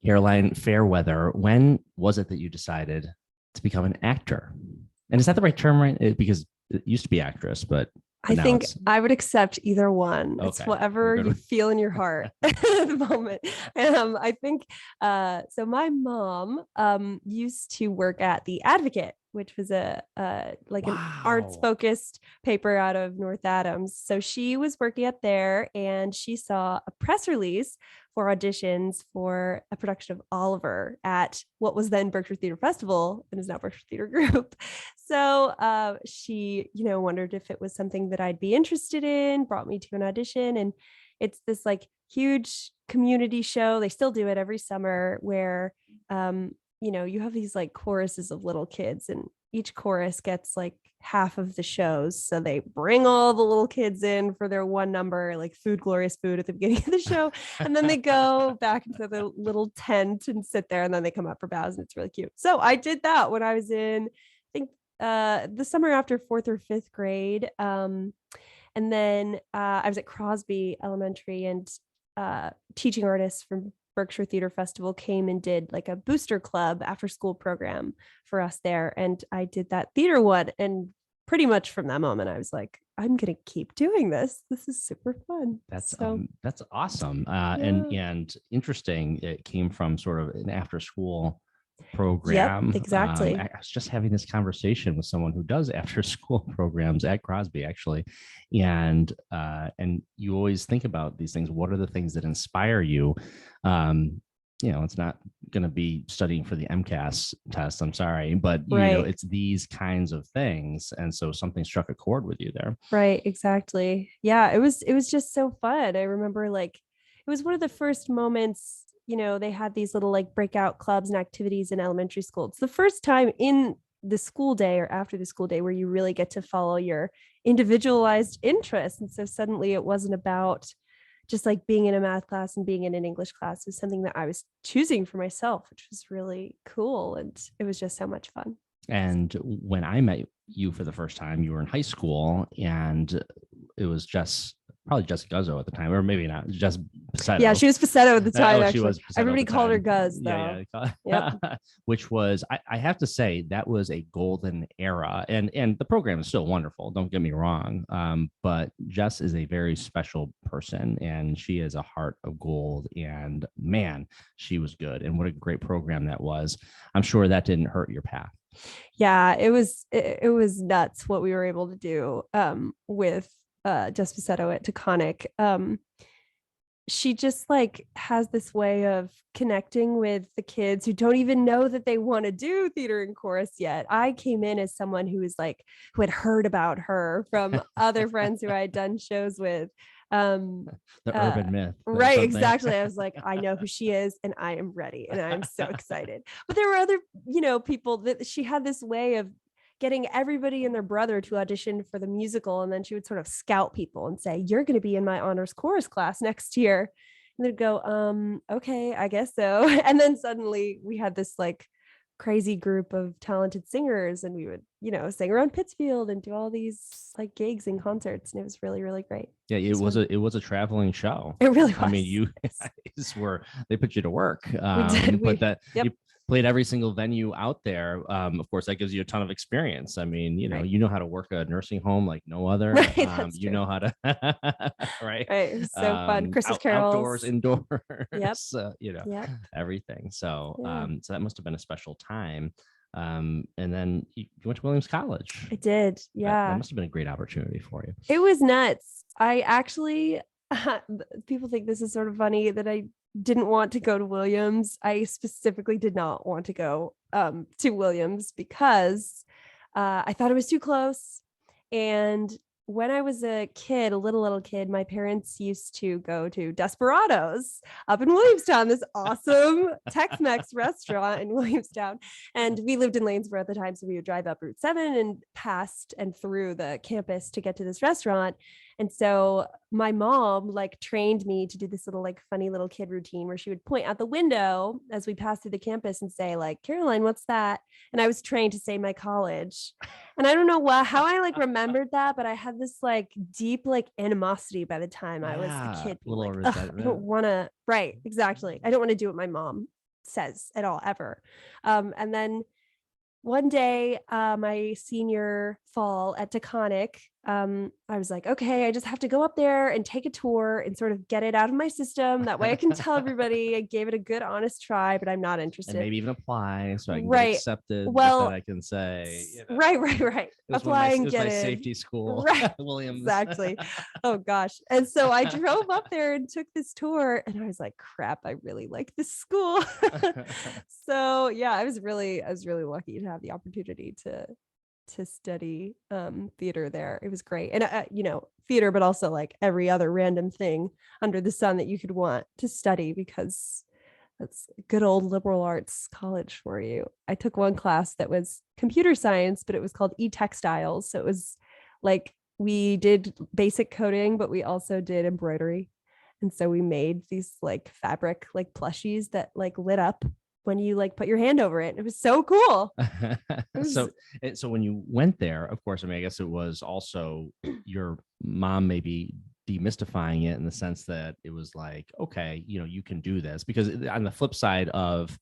Caroline Fairweather, when was it that you decided to become an actor? And is that the right term, right? Because it used to be actress, but I now think it's I would accept either one. It's okay. We're whatever good you with feel in your heart at the moment. I think so. My mom used to work at the Advocate, which was a like an arts wow. focused paper out of North Adams. So she was working up there, and she saw a press release for auditions for a production of Oliver at what was then Berkshire Theatre Festival and is now Berkshire Theatre Group. So she, wondered if it was something that I'd be interested in, brought me to an audition. And it's this like huge community show. They still do it every summer where, you have these like choruses of little kids, and each chorus gets like half of the shows. So they bring all the little kids in for their one number, like Food, Glorious Food at the beginning of the show. And then they go back into the little tent and sit there, and then they come up for bows, and it's really cute. So I did that when I was in, I think, the summer after fourth or fifth grade. And then I was at Crosby Elementary, and teaching artists from Berkshire Theatre Festival came and did like a booster club after school program for us there. And I did that theater one. And pretty much from that moment, I was like, I'm going to keep doing this. This is super fun. That's awesome. Yeah. And interesting. It came from sort of an after school Yep, program. exactly. I was just having this conversation with someone who does after school programs at Crosby, actually, and you always think about these things. What are the things that inspire you? It's not going to be studying for the MCAS test. I'm sorry, but Right. it's these kinds of things, and so something struck a chord with you there. Right, exactly. Yeah, it was just so fun. I remember like it was one of the first moments, they had these little like breakout clubs and activities in elementary school. It's the first time in the school day or after the school day where you really get to follow your individualized interests. And so suddenly it wasn't about just like being in a math class and being in an English class. It was something that I was choosing for myself, which was really cool. And it was just so much fun. And when I met you for the first time, you were in high school, and it was just probably Jess Guzzo at the time, or maybe not, Jess Yeah, Passetto. she was Passetto at the time, She actually. was Passetto at Everybody the called her time. Guz, though. Yeah, Yep. yeah. Which was, I have to say, that was a golden era, and the program is still wonderful. Don't get me wrong, but Jess is a very special person, and she is a heart of gold. And man, she was good, and what a great program that was. I'm sure that didn't hurt your path. Yeah, it was nuts what we were able to do with Jess Passetto at Taconic. She just like has this way of connecting with the kids who don't even know that they want to do theater and chorus yet. I came in as someone who had heard about her from other friends who I had done shows with. The urban myth, Right, exactly. I was like, I know who she is, and I am ready, and I'm so excited. But there were other, people that she had this way of getting everybody and their brother to audition for the musical. And then she would sort of scout people and say, you're going to be in my honors chorus class next year. And they'd go, okay, I guess so. And then suddenly we had this like crazy group of talented singers, and we would, sing around Pittsfield and do all these like gigs and concerts. And it was really, really great. Yeah, it was a traveling show. It really was. I mean, you guys they put you to work. We did. Yep. You played every single venue out there. Of course, that gives you a ton of experience. I mean, Right. You know how to work a nursing home like no other. Right, that's You true. know how to right. Right. It was so fun. Christmas carols. Outdoors, indoors. Yep. Yep. Everything. So Yeah. so that must have been a special time. And then you went to Williams College. I did. Yeah. That must have been a great opportunity for you. It was nuts. I actually, people think this is sort of funny that I didn't want to go to Williams. I specifically did not want to go to Williams because I thought it was too close. And when I was a kid, a little kid, my parents used to go to Desperados up in Williamstown, this awesome Tex-Mex restaurant in Williamstown. And we lived in Lanesboro at the time, so we would drive up Route 7 and past and through the campus to get to this restaurant. And so my mom like trained me to do this little like funny little kid routine where she would point out the window as we passed through the campus and say like, Caroline, what's that? And I was trained to say my college. And I don't know how I like remembered that, but I had this like deep like animosity by the time I was a kid. Little like, I don't want to. Right, exactly. I don't want to do what my mom says at all ever. And then one day, my senior fall at Taconic, I was like, okay, I just have to go up there and take a tour and sort of get it out of my system. That way I can tell everybody I gave it a good, honest try, but I'm not interested. And maybe even apply so I can Right. get accepted. Well, that I can say, right. Apply and get my in. safety school, Right. Williams. Exactly. Oh gosh. And so I drove up there and took this tour, and I was like, crap, I really like this school. So yeah, I was really lucky to have the opportunity to study theater there. It was great. And theater, but also like every other random thing under the sun that you could want to study, because that's good old liberal arts college for you. I took one class that was computer science, but it was called e-textiles. So it was like we did basic coding, but we also did embroidery. And so we made these like fabric, like plushies that like lit up when you like put your hand over it. It was so cool. So when you went there, of course, I mean, I guess it was also your mom maybe demystifying it in the sense that it was like, okay, you can do this. Because on the flip side of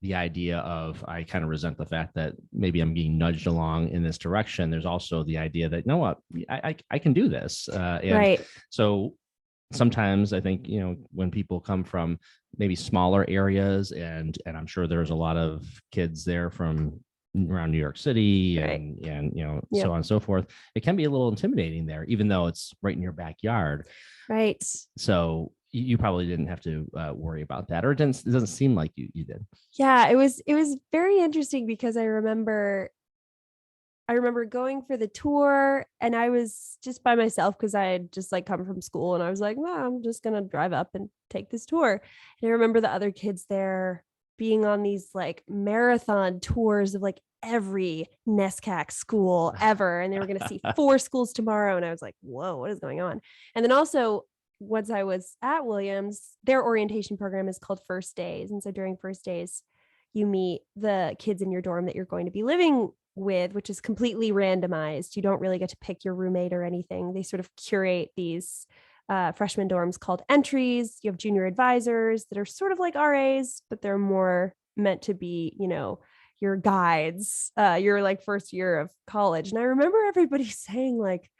the idea of, I kind of resent the fact that maybe I'm being nudged along in this direction, there's also the idea that, you know what, I can do this. Right. So sometimes I think, when people come from maybe smaller areas, and I'm sure there's a lot of kids there from around New York City, right. and so on and so forth, it can be a little intimidating there, even though it's right in your backyard. Right. So you probably didn't have to worry about that, or it doesn't seem like you did. Yeah, it was very interesting, because I remember going for the tour, and I was just by myself because I had just like come from school, and I was like, well, I'm just going to drive up and take this tour. And I remember the other kids there being on these like marathon tours of like every NESCAC school ever. And they were going to see 4 schools tomorrow. And I was like, whoa, what is going on? And then also, once I was at Williams, their orientation program is called First Days. And so during First Days, you meet the kids in your dorm that you're going to be living with, which is completely randomized. You don't really get to pick your roommate or anything. They sort of curate these freshman dorms called entries. You have junior advisors that are sort of like RAs, but they're more meant to be, your guides, your like first year of college. And I remember everybody saying like,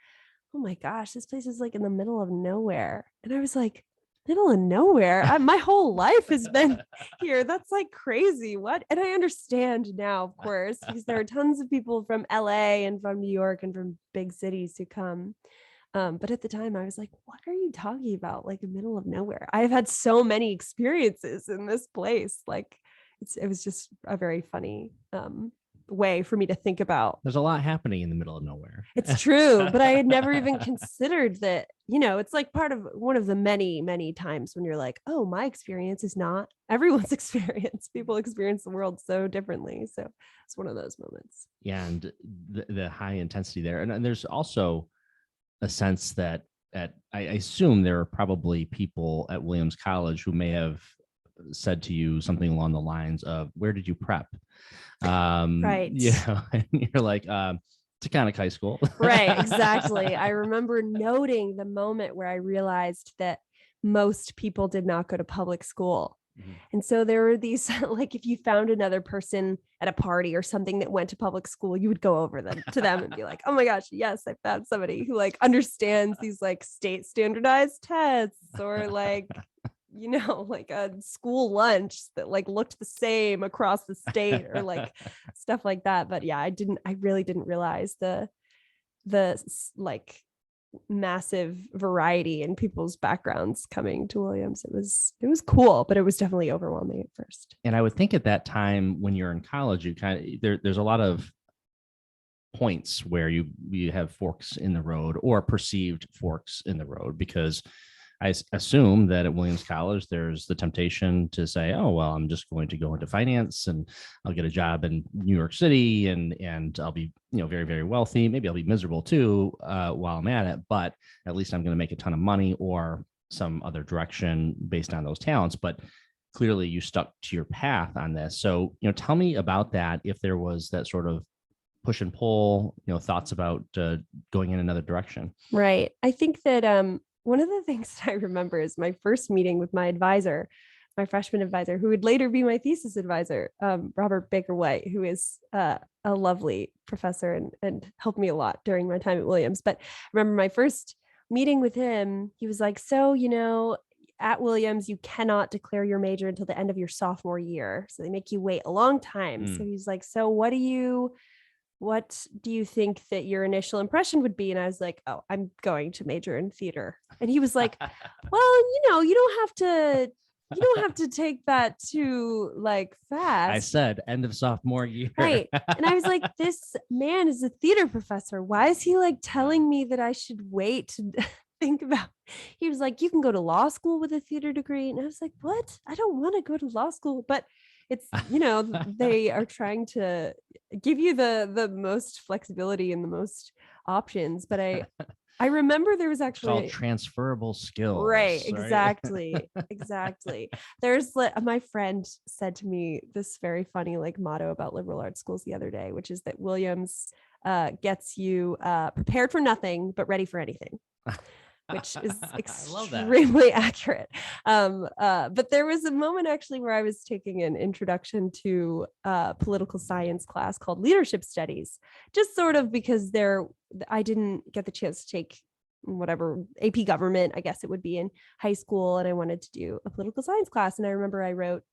oh my gosh, this place is like in the middle of nowhere. And I was like, middle of nowhere? My whole life has been here. That's like crazy. What? And I understand now, of course, because there are tons of people from LA and from New York and from big cities who come. But at the time I was like, what are you talking about? Like the middle of nowhere. I've had so many experiences in this place. Like it was just a very funny way for me to think about. There's a lot happening in the middle of nowhere. It's true, but I had never even considered that, it's like part of one of the many, many times when you're like, oh, my experience is not everyone's experience. People experience the world so differently. So it's one of those moments. Yeah. And the high intensity there. And there's also a sense that I assume there are probably people at Williams College who may have said to you something along the lines of, where did you prep? Right. And you're like, Taconic High School. Right, exactly. I remember noting the moment where I realized that most people did not go to public school. Mm-hmm. And so there were these, like, if you found another person at a party or something that went to public school, you would go over to them and be like, oh my gosh, yes, I found somebody who like understands these like state standardized tests, or like, like a school lunch that like looked the same across the state, or like stuff like that. But yeah, I really didn't realize the like massive variety in people's backgrounds coming to Williams. It was cool, but it was definitely overwhelming at first. And I would think at that time when you're in college, you there's a lot of points where you have forks in the road, or perceived forks in the road, because I assume that at Williams College, there's the temptation to say, oh, well, I'm just going to go into finance and I'll get a job in New York City and I'll be, very, very wealthy. Maybe I'll be miserable too while I'm at it, but at least I'm going to make a ton of money, or some other direction based on those talents. But clearly you stuck to your path on this. So, tell me about that. If there was that sort of push and pull, thoughts about going in another direction. Right. I think that, one of the things that I remember is my first meeting with my advisor. my freshman advisor, who would later be my thesis advisor, Robert Baker White, who is a lovely professor and helped me a lot during my time at Williams. But I remember my first meeting with him, he was like, so, at Williams, you cannot declare your major until the end of your sophomore year. So they make you wait a long time. So he's like, so what do you think that your initial impression would be? And I was like, oh, I'm going to major in theater. And he was like, well, you don't have to take that too fast. I said end of sophomore year. Right. And I was like, this man is a theater professor. Why is he telling me that I should wait to think about? He was like, you can go to law school with a theater degree. And I was like, what? I don't want to go to law school. But it's, they are trying to give you the most flexibility and the most options. But I remember there was actually called transferable skills. Right. Exactly. Exactly. There's my friend said to me this very funny motto about liberal arts schools the other day, which is that Williams gets you prepared for nothing, but ready for anything. Which is extremely accurate. But there was a moment actually where I was taking an introduction to a political science class called leadership studies, just sort of because I didn't get the chance to take whatever AP government, I guess it would be, in high school. And I wanted to do a political science class. And I remember I wrote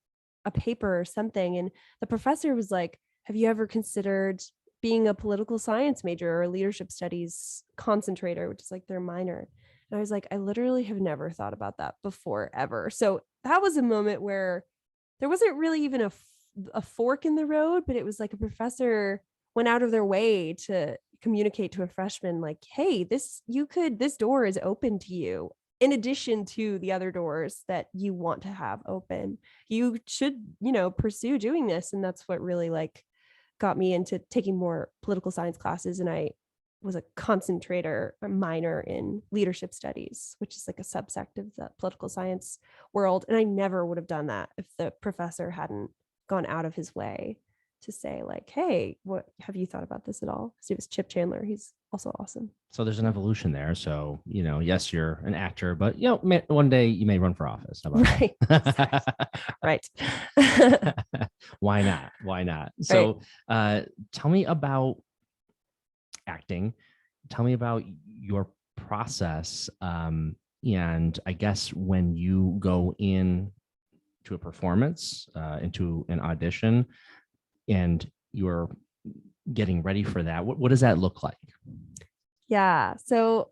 a paper or something. And the professor was like, have you ever considered being a political science major or a leadership studies concentrator, which is their minor? And I was like, I literally have never thought about that before, ever. So that was a moment where there wasn't really even a fork in the road, but it was like a professor went out of their way to communicate to a freshman, hey, this door is open to you. In addition to the other doors that you want to have open, you should, pursue doing this. And that's what really got me into taking more political science classes. And I was a concentrator, a minor in leadership studies, which is a subsect of the political science world. And I never would have done that if the professor hadn't gone out of his way to say hey, what have you thought about this at all? His name was Chip Chandler. He's also awesome. So there's an evolution there. So, yes, you're an actor, but one day you may run for office. How about that? Right. Why not? So tell me about acting. Tell me about your process. And I guess when you go in to a performance, into an audition, and you're getting ready for that, what does that look like? Yeah. So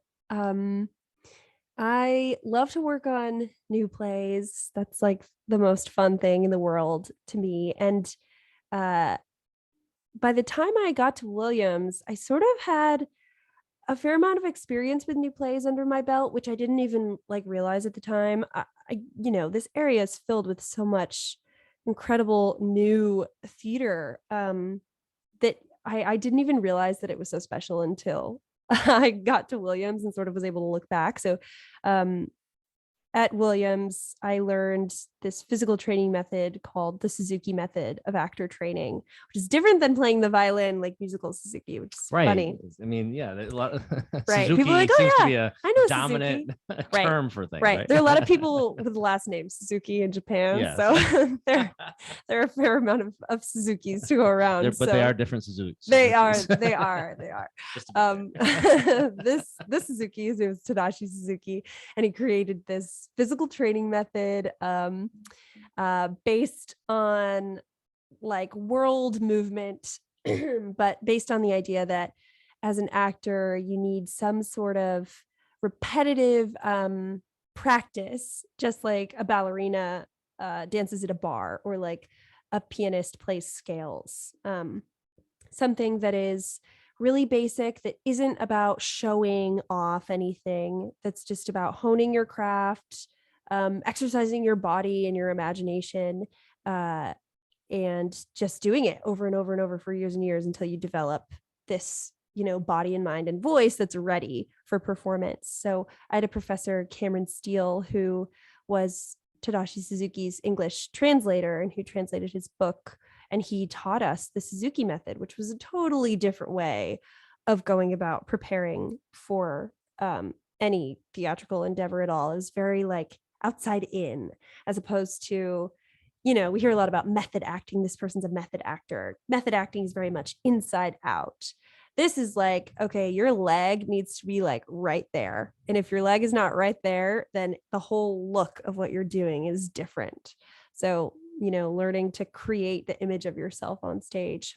I love to work on new plays. That's the most fun thing in the world to me. And by the time I got to Williams, I sort of had a fair amount of experience with new plays under my belt, which I didn't even realize at the time. This area is filled with so much incredible new theater that I didn't even realize that it was so special until I got to Williams and sort of was able to look back. So at Williams, I learned this physical training method called the Suzuki method of actor training, which is different than playing the violin musical Suzuki, which is funny. I mean, yeah, a lot of right. Suzuki people seems to be a dominant term for things. Right. There are a lot of people with the last name Suzuki in Japan. Yes. So there are a fair amount of Suzukis to go around. But they are different Suzukis. They are. This Suzuki, his name was Tadashi Suzuki, and he created this physical training method based on world movement, but based on the idea that as an actor, you need some sort of repetitive practice, just like a ballerina dances at a bar, or a pianist plays scales. Something that is really basic, that isn't about showing off anything, that's just about honing your craft, exercising your body and your imagination, and just doing it over and over and over for years and years until you develop this, body and mind and voice that's ready for performance. So I had a professor, Cameron Steele, who was Tadashi Suzuki's English translator and who translated his book. And he taught us the Suzuki method, which was a totally different way of going about preparing for any theatrical endeavor at all. It was very outside in, as opposed to, we hear a lot about method acting. This person's a method actor. Method acting is very much inside out. This is like, okay, your leg needs to be like right there. And if your leg is not right there, then the whole look of what you're doing is different. So, learning to create the image of yourself on stage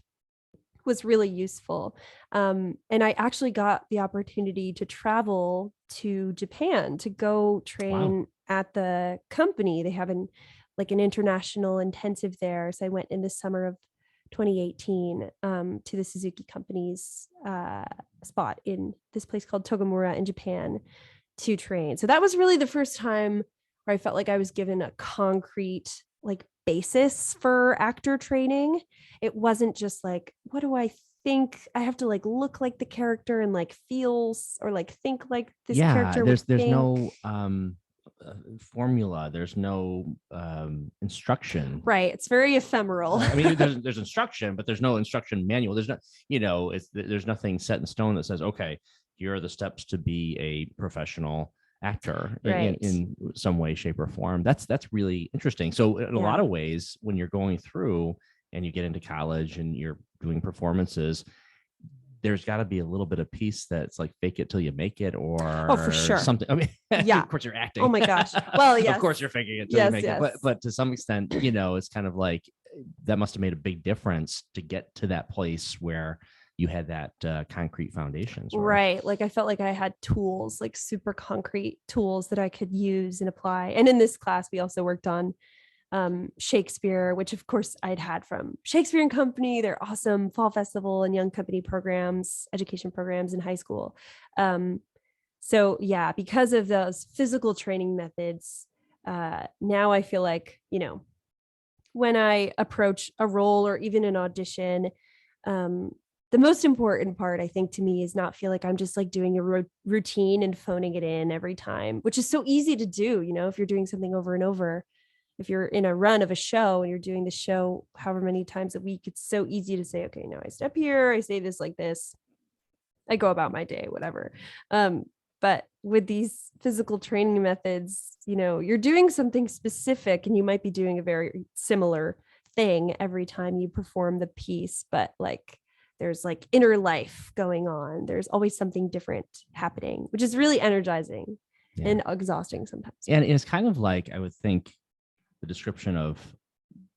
was really useful. And I actually got the opportunity to travel to Japan to go train at the company. They have an international intensive there. So I went in the summer of 2018 to the Suzuki company's spot in this place called Togamura in Japan to train. So that was really the first time where I felt like I was given a concrete basis for actor training. It wasn't just like, what do I think? I have to look like the character and feels or think like this character. There's no formula. There's no instruction. Right. It's very ephemeral. I mean, there's instruction, but there's no instruction manual. There's not, there's nothing set in stone that says, okay, here are the steps to be a professional actor in some way, shape, or form. That's really interesting. So in a lot of ways, when you're going through and you get into college and you're doing performances, there's got to be a little bit of piece that's like fake it till you make it, or for sure something. I mean, of course you're acting. Oh my gosh. Well, yes. Of course you're faking it till you make it. But to some extent, it's kind of like that must have made a big difference to get to that place where you had that concrete foundations. Right. I felt like I had tools, super concrete tools that I could use and apply. And in this class, we also worked on Shakespeare, which of course I'd had from Shakespeare and Company, their awesome fall festival and young company programs, education programs in high school. So yeah, because of those physical training methods, now I feel like, when I approach a role or even an audition, the most important part, I think, to me is not feel like I'm just doing a routine and phoning it in every time, which is so easy to do. If you're doing something over and over, if you're in a run of a show and you're doing the show however many times a week, it's so easy to say, okay, now I step here, I say this like this, I go about my day, whatever. But with these physical training methods, you're doing something specific and you might be doing a very similar thing every time you perform the piece, but there's inner life going on. There's always something different happening, which is really energizing and exhausting sometimes. And it's kind of like, I would think, the description of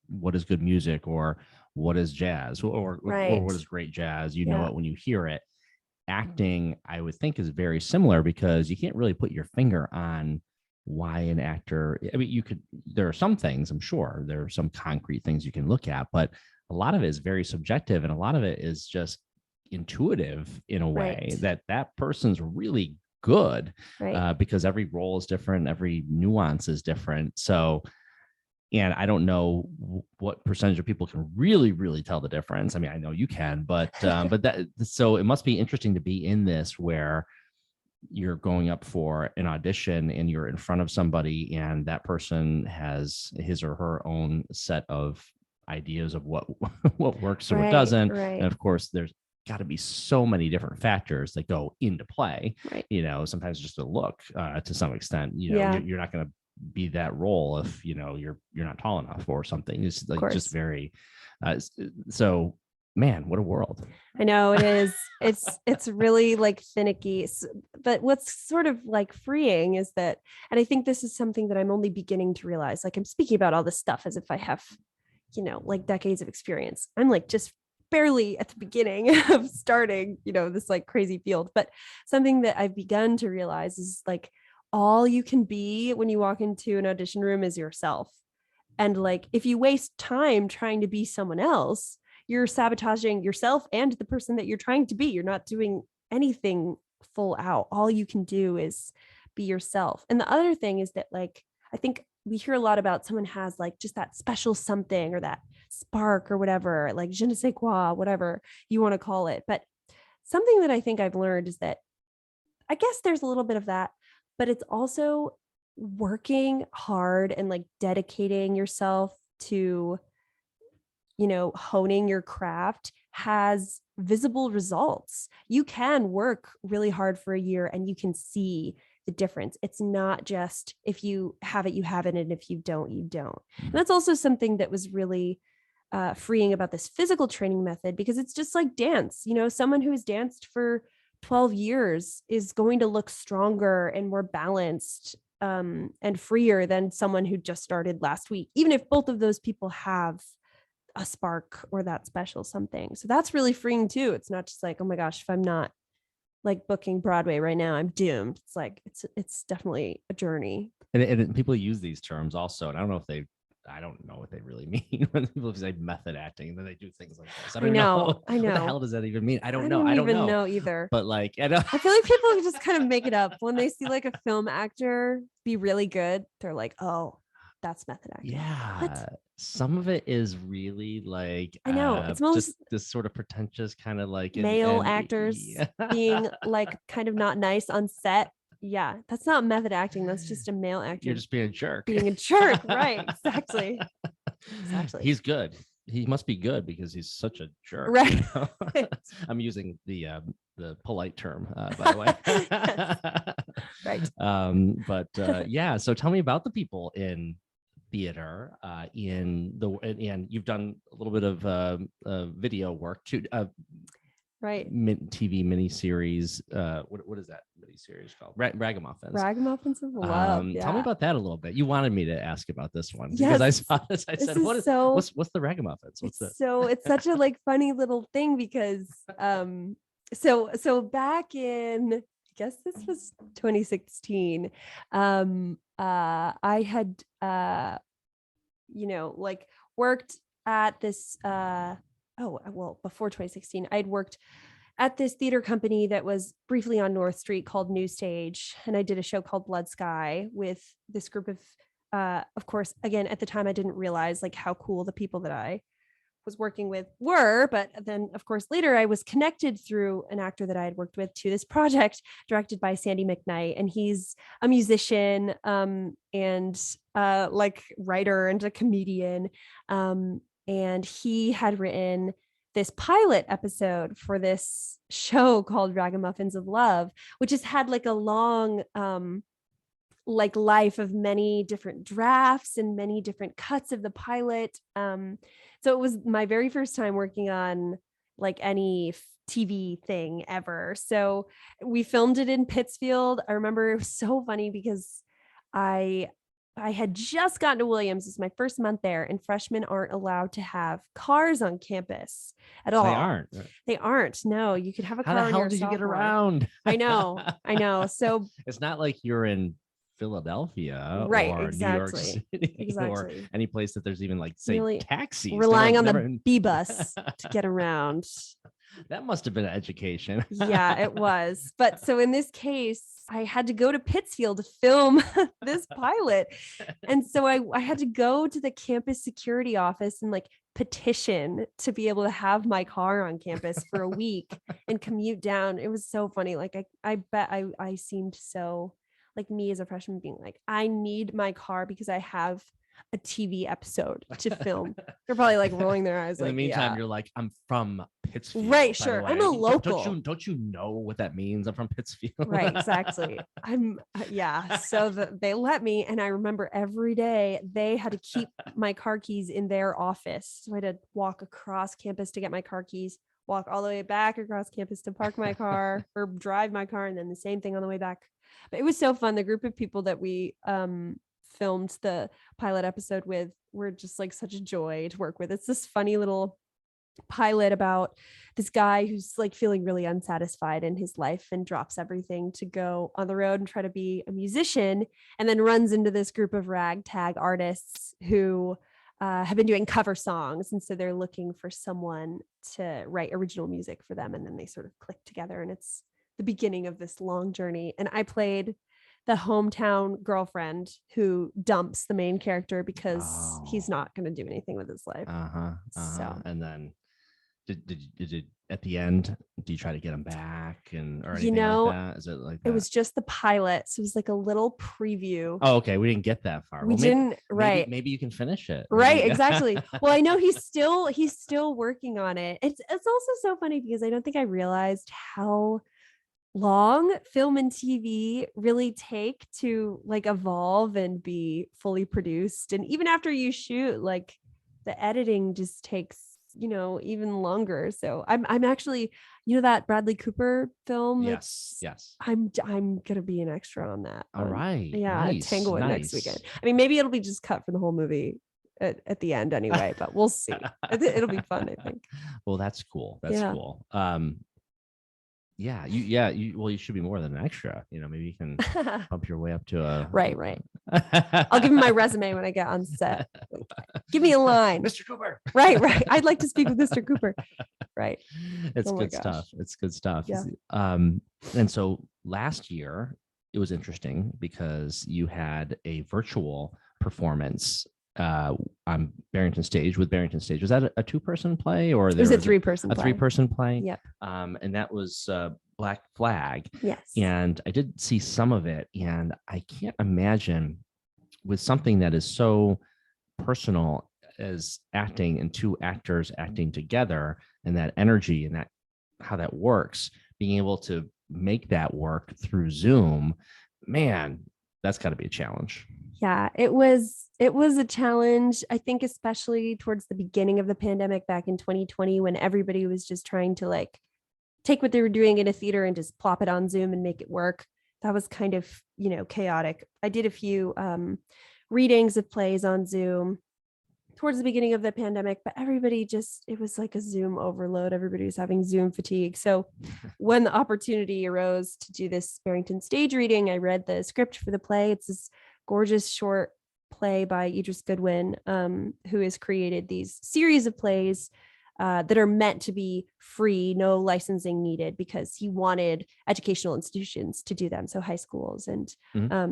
what is good music or what is jazz or what is great jazz. You know it when you hear it. Acting, I would think, is very similar because you can't really put your finger on why an actor. I mean, there are some things, I'm sure there are some concrete things you can look at, but a lot of it is very subjective, and a lot of it is just intuitive in a way that person's really good because every role is different, every nuance is different. So, and I don't know what percentage of people can really, really tell the difference. I mean, I know you can, but so it must be interesting to be in this where you're going up for an audition and you're in front of somebody and that person has his or her own set of ideas of what works or what doesn't. And of course, there's got to be so many different factors that go into play. Sometimes just a look to some extent. You're not going to be that role if you're not tall enough or something. It's just very so. Man, what a world. I know it is. It's really finicky. But what's sort of freeing is that, and I think this is something that I'm only beginning to realize, I'm speaking about all this stuff as if I have, decades of experience. I'm just barely at the beginning of starting, this crazy field. But something that I've begun to realize is all you can be when you walk into an audition room is yourself. And if you waste time trying to be someone else, you're sabotaging yourself and the person that you're trying to be. You're not doing anything full out. All you can do is be yourself. And the other thing is that I think we hear a lot about someone has just that special something or that spark or whatever, je ne sais quoi, whatever you want to call it. But something that I think I've learned is that I guess there's a little bit of that, but it's also working hard and dedicating yourself to honing your craft has visible results. You can work really hard for a year and you can see the difference. It's not just if you have it, you have it. And if you don't, you don't. And that's also something that was really freeing about this physical training method, because it's just like dance. Someone who has danced for 12 years is going to look stronger and more balanced and freer than someone who just started last week, even if both of those people have a spark or that special something. So that's really freeing too. It's not just like, oh my gosh, if I'm not like booking Broadway right now, I'm doomed. It's like, it's definitely a journey. And people use these terms also, and I don't know what they really mean when people say method acting, and then they do things like this. I don't know. What the hell does that even mean? I don't know. I don't even know either. But like, I feel like people just kind of make it up when they see like a film actor be really good. They're like, oh, that's method acting. Yeah. What? Some of it is really like, I know, it's most just this sort of pretentious kind of like male actors being like kind of not nice on set. Yeah, that's not method acting. That's just a male actor. You're just being a jerk. Being a jerk, right? Exactly. He's good. He must be good because he's such a jerk. Right. I'm using the polite term, by the way. Right. But yeah. So tell me about the people in theater, and you've done a little bit of video work too. Right. TV miniseries. What is that miniseries called? Ragamuffins. Ragamuffins of Love. Tell me about that a little bit. You wanted me to ask about this one because I saw this. I said, what's the Ragamuffins? So it's such a like funny little thing because so back in, I guess this was 2016. I had like worked at this before 2016, I'd worked at this theater company that was briefly on North Street called New Stage. And I did a show called Blood Sky with this group of course, again, at the time, I didn't realize like how cool the people that I was working with were. But then, of course, later I was connected through an actor that I had worked with to this project directed by Sandy McKnight. And he's a musician and like writer and a comedian. And he had written this pilot episode for this show called Ragamuffins of Love, which has had like a long like life of many different drafts and many different cuts of the pilot. So it was my very first time working on like any TV thing ever. So we filmed it in Pittsfield. I remember it was so funny because I had just gotten to Williams. It's my first month there, and freshmen aren't allowed to have cars on campus at all. They aren't. No, you could have a car. How the hell did you get around? I know. So it's not like you're in Philadelphia, right? Or exactly. New York City, or any place that there's even like say really taxis. Relying on the B bus to get around. That must have been an education. Yeah, it was. But so in this case, I had to go to Pittsfield to film this pilot. And so I had to go to the campus security office and like petition to be able to have my car on campus for a week and commute down. It was so funny. Like I bet I seemed so like me as a freshman being like, I need my car because I have a TV episode to film. They're probably like rolling their eyes. In the meantime, you're like, I'm from Pittsfield. Right, sure. I'm a local. Don't you know what that means? I'm from Pittsfield. Right, exactly. So they let me, and I remember every day they had to keep my car keys in their office. So I had to walk across campus to get my car keys, walk all the way back across campus to park my car or drive my car, and then the same thing on the way back. But it was so fun. The group of people that we filmed the pilot episode with were just like such a joy to work with. It's this funny little pilot about this guy who's like feeling really unsatisfied in his life and drops everything to go on the road and try to be a musician, and then runs into this group of ragtag artists who have been doing cover songs. And so they're looking for someone to write original music for them. And then they sort of click together, and it's the beginning of this long journey. And I played the hometown girlfriend who dumps the main character because he's not going to do anything with his life. So, and then did you at the end, do you try to get him back or anything like that? Is it like that? It was just the pilot, so it was like a little preview. Oh, okay. We didn't get that far. We didn't. Right. Maybe you can finish it. Right. Exactly. Well, I know he's still working on it. It's also so funny because I don't think I realized how long film and TV really take to like evolve and be fully produced. And even after you shoot, like the editing just takes, even longer. So I'm actually, that Bradley Cooper film. Yes. I'm gonna be an extra on that. All right. Yeah, Nice. Tanglewood next weekend. I mean, maybe it'll be just cut for the whole movie at the end anyway, but we'll see. It'll be fun, I think. Well, that's cool. That's Yeah. cool. You should be more than an extra. Maybe you can bump your way up to a right. I'll give him my resume when I get on set. Like, give me a line. Mr. Cooper. Right. I'd like to speak with Mr. Cooper. Right. It's good stuff. It's good stuff. Yeah. And so last year it was interesting because you had a virtual performance on Barrington Stage with Barrington Stage. Was that a two-person play, or it was a three-person play? A three-person play. Yep. And that was Black Flag. Yes. And I did see some of it, and I can't imagine with something that is so personal as acting and two actors acting together, and that energy and that how that works, being able to make that work through Zoom, man, that's got to be a challenge. Yeah, it was a challenge, I think, especially towards the beginning of the pandemic back in 2020, when everybody was just trying to like take what they were doing in a theater and just plop it on Zoom and make it work. That was kind of, chaotic. I did a few readings of plays on Zoom towards the beginning of the pandemic, but everybody it was like a Zoom overload. Everybody was having Zoom fatigue. So when the opportunity arose to do this Barrington Stage reading, I read the script for the play. It's this gorgeous short play by Idris Goodwin, who has created these series of plays that are meant to be free, no licensing needed, because he wanted educational institutions to do them. So high schools and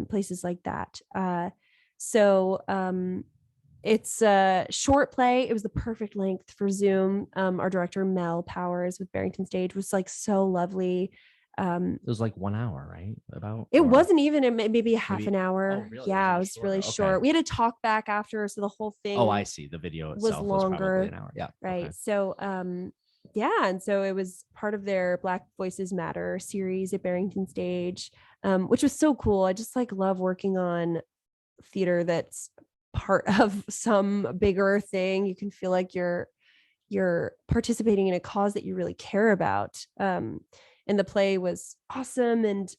places like that. It's a short play. It was the perfect length for Zoom. Our director, Mel Powers with Barrington Stage, was like so lovely. It was like 1 hour, right? Wasn't even maybe half an hour. Oh, really? Yeah, it was really short. We had to talk back after, so the whole thing. Oh, I see. The video itself was longer. Was probably an hour. Yeah. Right. Okay. So, and so it was part of their Black Voices Matter series at Barrington Stage, which was so cool. I just love working on theater that's part of some bigger thing. You can feel like you're participating in a cause that you really care about. And the play was awesome. And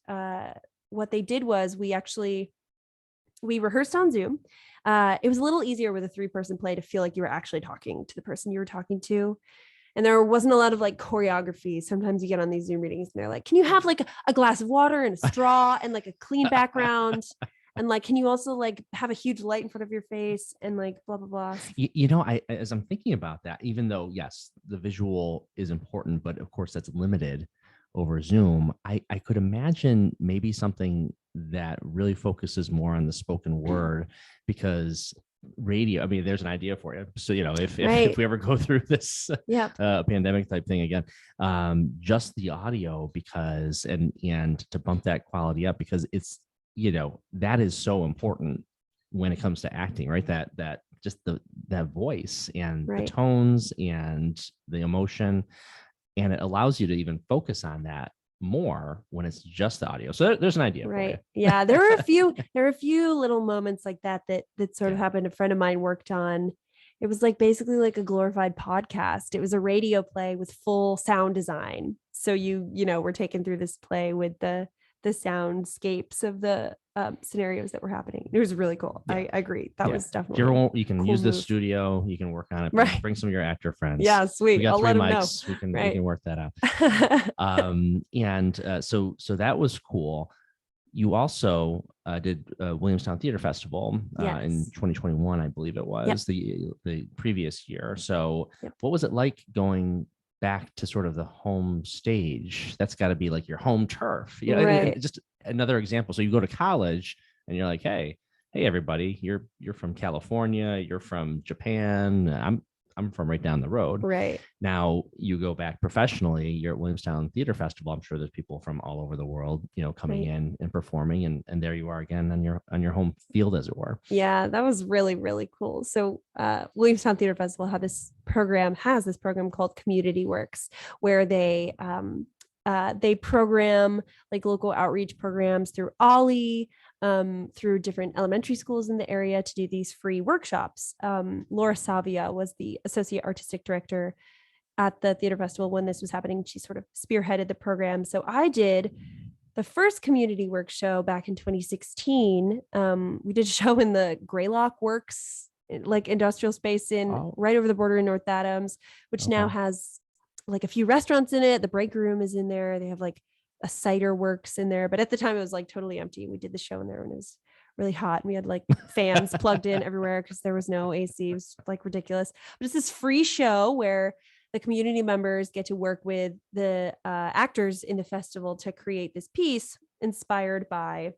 what they did was we rehearsed on Zoom. It was a little easier with a three-person play to feel like you were actually talking to the person you were talking to. And there wasn't a lot of choreography. Sometimes you get on these Zoom readings and they're like, can you have a glass of water and a straw and a clean background? And can you also have a huge light in front of your face and blah, blah, blah. As I'm thinking about that, even though, yes, the visual is important, but of course that's limited over Zoom, I could imagine maybe something that really focuses more on the spoken word, because radio, I mean, there's an idea for you. So, if we ever go through this pandemic type thing again, just the audio, because, and to bump that quality up, because it's, that is so important when it comes to acting, right? That just that voice and the tones and the emotion. And it allows you to even focus on that more when it's just the audio. So there's an idea. Right. Yeah. There were a few little moments like that sort of happened. A friend of mine worked on. It was basically a glorified podcast. It was a radio play with full sound design. So we're taken through this play with the soundscapes of the scenarios that were happening. It was really cool. Yeah. I agree. That was definitely. You can cool use the studio. You can work on it. Right. Bring some of your actor friends. Yeah, sweet. We got I'll 3 let mics. them know. We can work that out. So that was cool. You also did Williamstown Theatre Festival in 2021, I believe it was, the previous year. So what was it like going back to sort of the home stage? That's got to be your home turf. Yeah, just another example. So you go to college and you're like, hey everybody, you're from California, you're from Japan, I'm from right down the road. Right. Now you go back professionally, you're at Williamstown Theatre Festival. I'm sure there's people from all over the world, coming in and performing, and there you are again on your home field, as it were. Yeah, that was really, really cool. So Williamstown Theatre Festival has this program called Community Works, where they they program like local outreach programs through Ollie, through different elementary schools in the area to do these free workshops. Laura Savia was the associate artistic director at the theater festival when this was happening. She sort of spearheaded the program. So I did the first community work show back in 2016. We did a show in the Greylock Works, like industrial space in right over the border in North Adams, which now has like a few restaurants in it. The break room is in there. They have like a cider works in there, but at the time it was like totally empty. We did the show in there and it was really hot. And we had like fans plugged in everywhere because there was no AC. It was like ridiculous. But it's this free show where the community members get to work with the actors in the festival to create this piece inspired by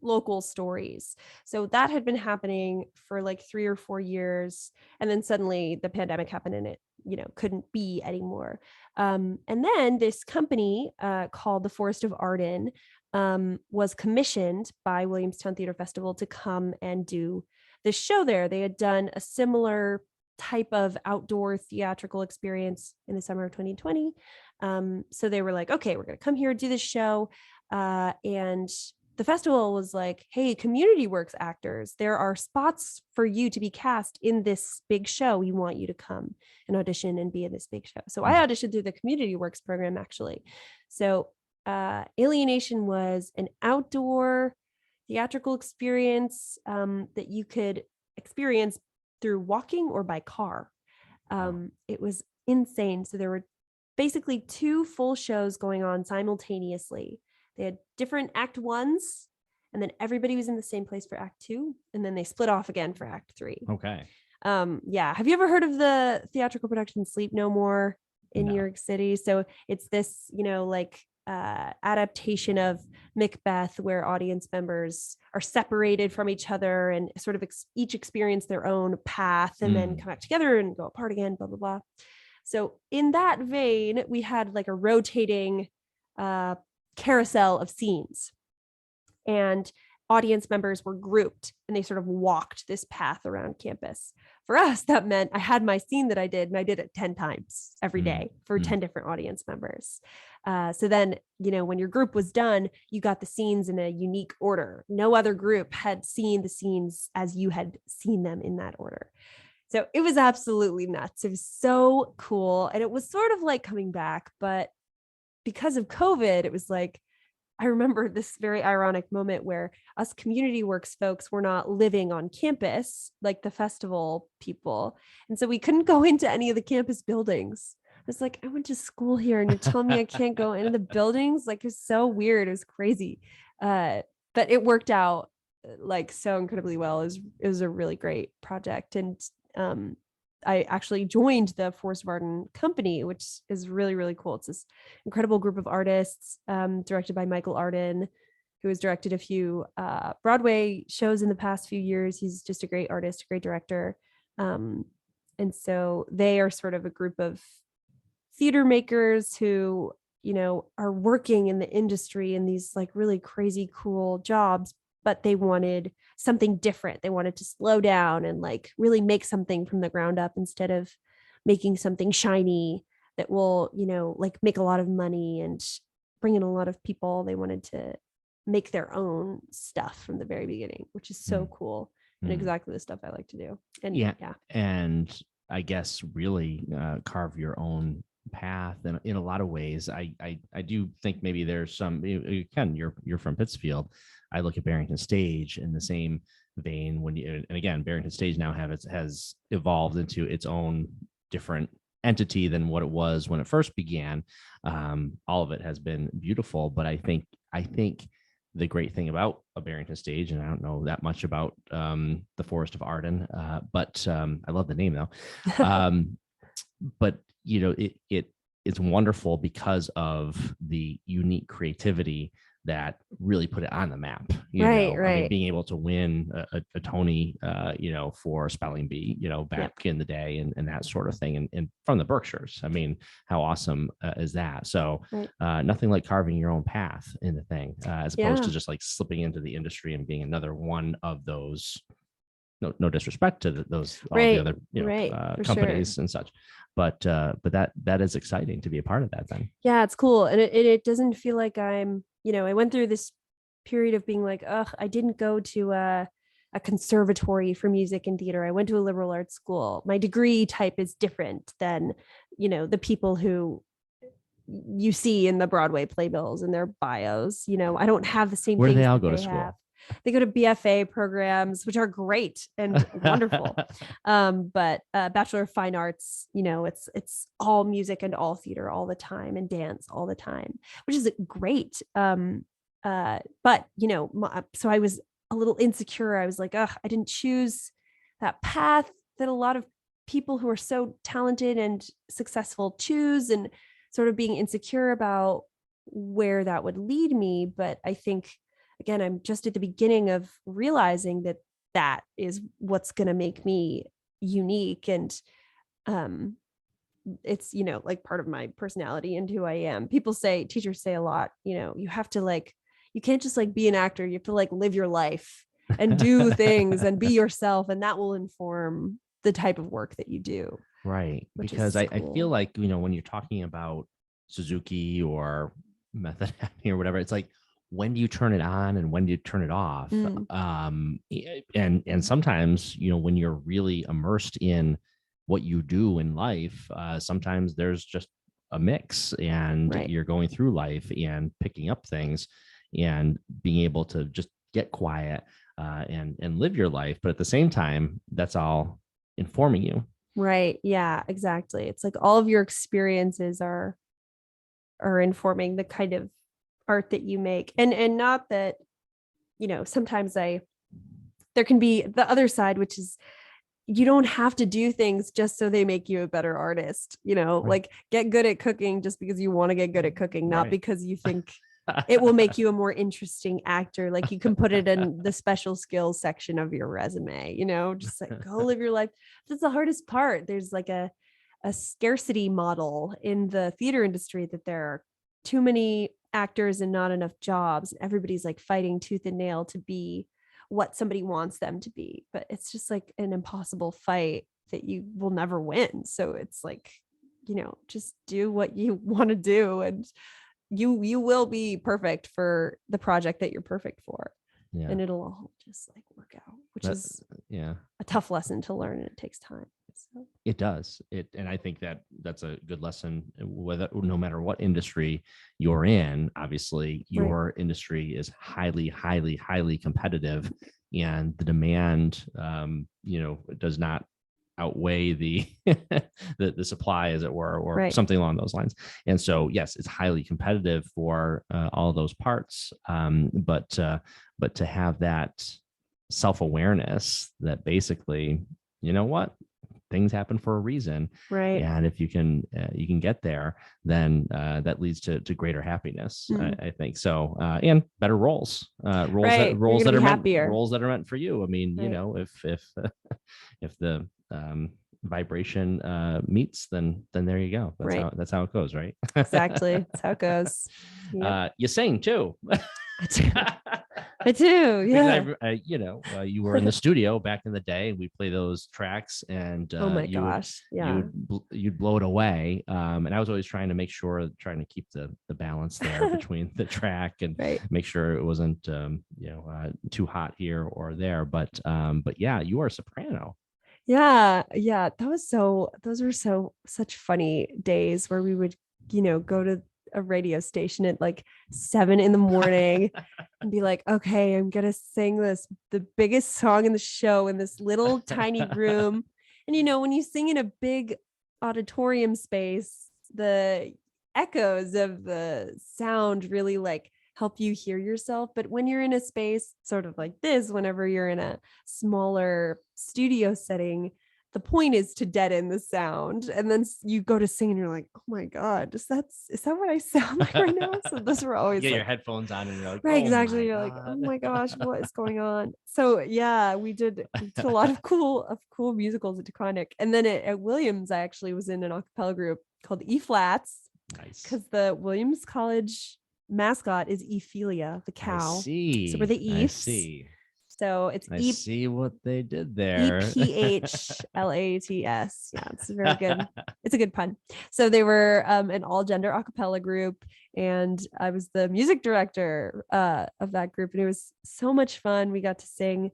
local stories. So that had been happening for like 3 or 4 years. And then suddenly the pandemic happened and it, couldn't be anymore. And then this company called the Forest of Arden was commissioned by Williamstown Theatre Festival to come and do this show there. They had done a similar type of outdoor theatrical experience in the summer of 2020. So they were like, okay, we're going to come here, do this show. And the festival was like, hey, community works actors, there are spots for you to be cast in this big show. We want you to come and audition and be in this big show. So I auditioned through the community works program, actually. So Alienation was an outdoor theatrical experience that you could experience through walking or by car. It was insane. So there were basically 2 full shows going on simultaneously. They had different act 1s, and then everybody was in the same place for act 2, and then they split off again for act 3. Okay. Yeah. Have you ever heard of the theatrical production Sleep No More in New York City? So it's this, adaptation of Macbeth where audience members are separated from each other and sort of each experience their own path and then come back together and go apart again, blah, blah, blah. So in that vein, we had like a rotating carousel of scenes, and audience members were grouped and they sort of walked this path around campus. For us, that meant I had my scene that I did, and I did it 10 times every day for 10 different audience members. So then, when your group was done, you got the scenes in a unique order. No other group had seen the scenes as you had seen them in that order. So it was absolutely nuts. It was so cool. And it was sort of like coming back, but because of COVID, it was like, I remember this very ironic moment where us community works folks were not living on campus like the festival people. And so we couldn't go into any of the campus buildings. I was like, I went to school here and you're telling me I can't go into the buildings? Like, it's so weird. It was crazy. But it worked out like so incredibly well. It was a really great project. And I actually joined the Forest of Arden company, which is really, really cool. It's this incredible group of artists directed by Michael Arden, who has directed a few Broadway shows in the past few years. He's just a great artist, a great director. And so they are sort of a group of theater makers who, are working in the industry in these like really crazy, cool jobs, but they wanted something different. They wanted to slow down and like really make something from the ground up instead of making something shiny that will, like make a lot of money and bring in a lot of people. They wanted to make their own stuff from the very beginning, which is so cool and exactly the stuff I like to do. And yeah. And I guess really carve your own path and in a lot of ways. I do think maybe there's some, Ken, you're from Pittsfield. I look at Barrington Stage in the same vein and again, Barrington Stage now has evolved into its own different entity than what it was when it first began. All of it has been beautiful, but I think the great thing about a Barrington Stage, and I don't know that much about the Forest of Arden, but I love the name though. But it's wonderful because of the unique creativity that really put it on the map. Right. I mean, being able to win a Tony, for Spelling Bee, back in the day and that sort of thing. And from the Berkshires, I mean, how awesome is that? So nothing like carving your own path in the thing, as opposed to just like slipping into the industry and being another one of those no disrespect to those all the Right. other Right. For sure. companies and such, but that is exciting to be a part of that then. Yeah, it's cool. And it doesn't feel like I'm, I went through this period of being like, ugh, I didn't go to a conservatory for music and theater. I went to a liberal arts school. My degree type is different than, the people who you see in the Broadway playbills and their bios. I don't have the same Where do things they all that go to they school? have. They go to BFA programs, which are great and wonderful. But Bachelor of Fine Arts, it's all music and all theater all the time and dance all the time, which is great. But so I was a little insecure. I was like, ugh, I didn't choose that path that a lot of people who are so talented and successful choose, and sort of being insecure about where that would lead me. But I think, again, I'm just at the beginning of realizing that that is what's going to make me unique. And it's, like part of my personality and who I am. Teachers say a lot, you have to you can't just be an actor. You have to live your life and do things and be yourself. And that will inform the type of work that you do. Right. Because I feel like, when you're talking about Suzuki or method acting or whatever, it's like, when do you turn it on and when do you turn it off? And sometimes, when you're really immersed in what you do in life, sometimes there's just a mix, and Right. you're going through life and picking up things and being able to just get quiet and live your life. But at the same time, that's all informing you. Right. Yeah, exactly. It's like all of your experiences are informing the kind of art that you make. And not that, sometimes there can be the other side, which is you don't have to do things just so they make you a better artist, Right. like get good at cooking just because you want to get good at cooking, not Right. because you think it will make you a more interesting actor. Like you can put it in the special skills section of your resume, just go live your life. That's the hardest part. There's a scarcity model in the theater industry, that there are too many actors and not enough jobs. Everybody's fighting tooth and nail to be what somebody wants them to be, but it's just an impossible fight that you will never win. So it's just do what you want to do, and you will be perfect for the project that you're perfect for. Yeah. And it'll all just work out, which is a tough lesson to learn, and it takes time. So. It does. And I think that's a good lesson, whether no matter what industry you're in. Obviously, your industry is highly, highly, highly competitive, and the demand, does not outweigh the the supply, as it were, or something along those lines. And so, yes, it's highly competitive for all of those parts. But to have that self-awareness that basically, what, things happen for a reason, right? And if you can get there, then that leads to greater happiness. I think so, and better roles that are meant for you. I mean, if the vibration meets, then there you go. That's how it goes, right? Exactly. That's how it goes. Yep. You sing too. I do. Yeah. You were in the studio back in the day, and we play those tracks, and oh my gosh, yeah, you'd blow it away. And I was always trying to keep the balance there between the track and make sure it wasn't too hot here or there. But yeah, you are a soprano. Yeah. Those were such funny days where we would, go to a radio station at 7 a.m. and be like, okay, I'm gonna sing the biggest song in the show in this little tiny room. And when you sing in a big auditorium space, the echoes of the sound really help you hear yourself. But when you're in a space sort of like this, whenever you're in a smaller studio setting, the point is to deaden the sound. And then you go to sing and you're like, oh my God, is that what I sound like right now? So those were always your headphones on and you're like, right, exactly. You're like, oh my gosh, what is going on? So yeah, we did a lot of cool musicals at Taconic. And then at Williams, I actually was in an a cappella group called E Flats. Nice. Because the Williams College mascot is Ophelia, the cow. I see. So we're the Eves. I see. So it's I see what they did there. EPHLATS. Yeah, it's very good. It's a good pun. So they were an all gender a cappella group, and I was the music director of that group, and it was so much fun. We got to sing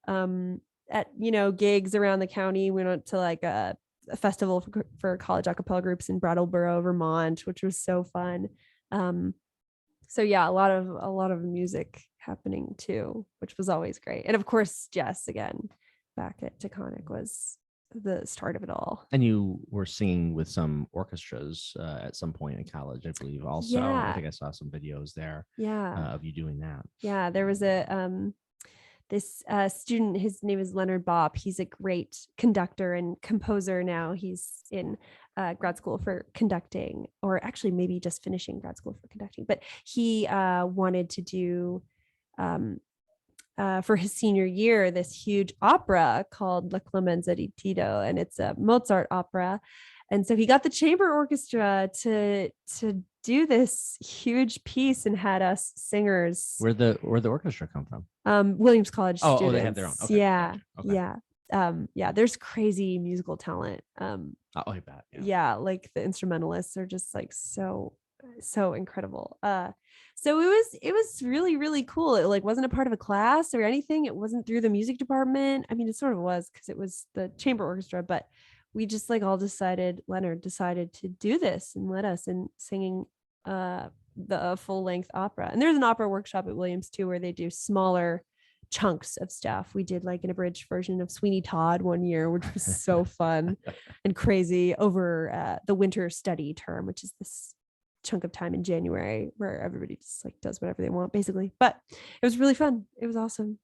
at gigs around the county. We went to like a festival for college a cappella groups in Brattleboro, Vermont, which was so fun. So yeah, a lot of music happening too, which was always great. And of course, Jess again back at Taconic was the start of it all. And you were singing with some orchestras at some point in college, I believe. Also, Yeah. I think I saw some videos there. Yeah. Of you doing that. Yeah, there was this student. His name is Leonard Bopp. He's a great conductor and composer now. He's in grad school for conducting, or actually maybe just finishing grad school for conducting. But he wanted to do for his senior year this huge opera called La Clemenza di Tito, and it's a Mozart opera. And so he got the chamber orchestra to do this huge piece and had us singers. Where'd the orchestra come from? Williams College students. Oh, they have their own. Okay, yeah, gotcha. Okay. yeah. There's crazy musical talent. I bet. Yeah, like the instrumentalists are just like so incredible. So it was really, really cool. It like wasn't a part of a class or anything. It wasn't through the music department. I mean, it sort of was because it was the chamber orchestra, but we just like all decided, Leonard decided to do this and let us in singing the full length opera. And there's an opera workshop at Williams too, where they do smaller chunks of stuff. We did like an abridged version of Sweeney Todd one year, which was so fun and crazy over the winter study term, which is this chunk of time in January where everybody just like does whatever they want basically. But it was really fun. It was awesome.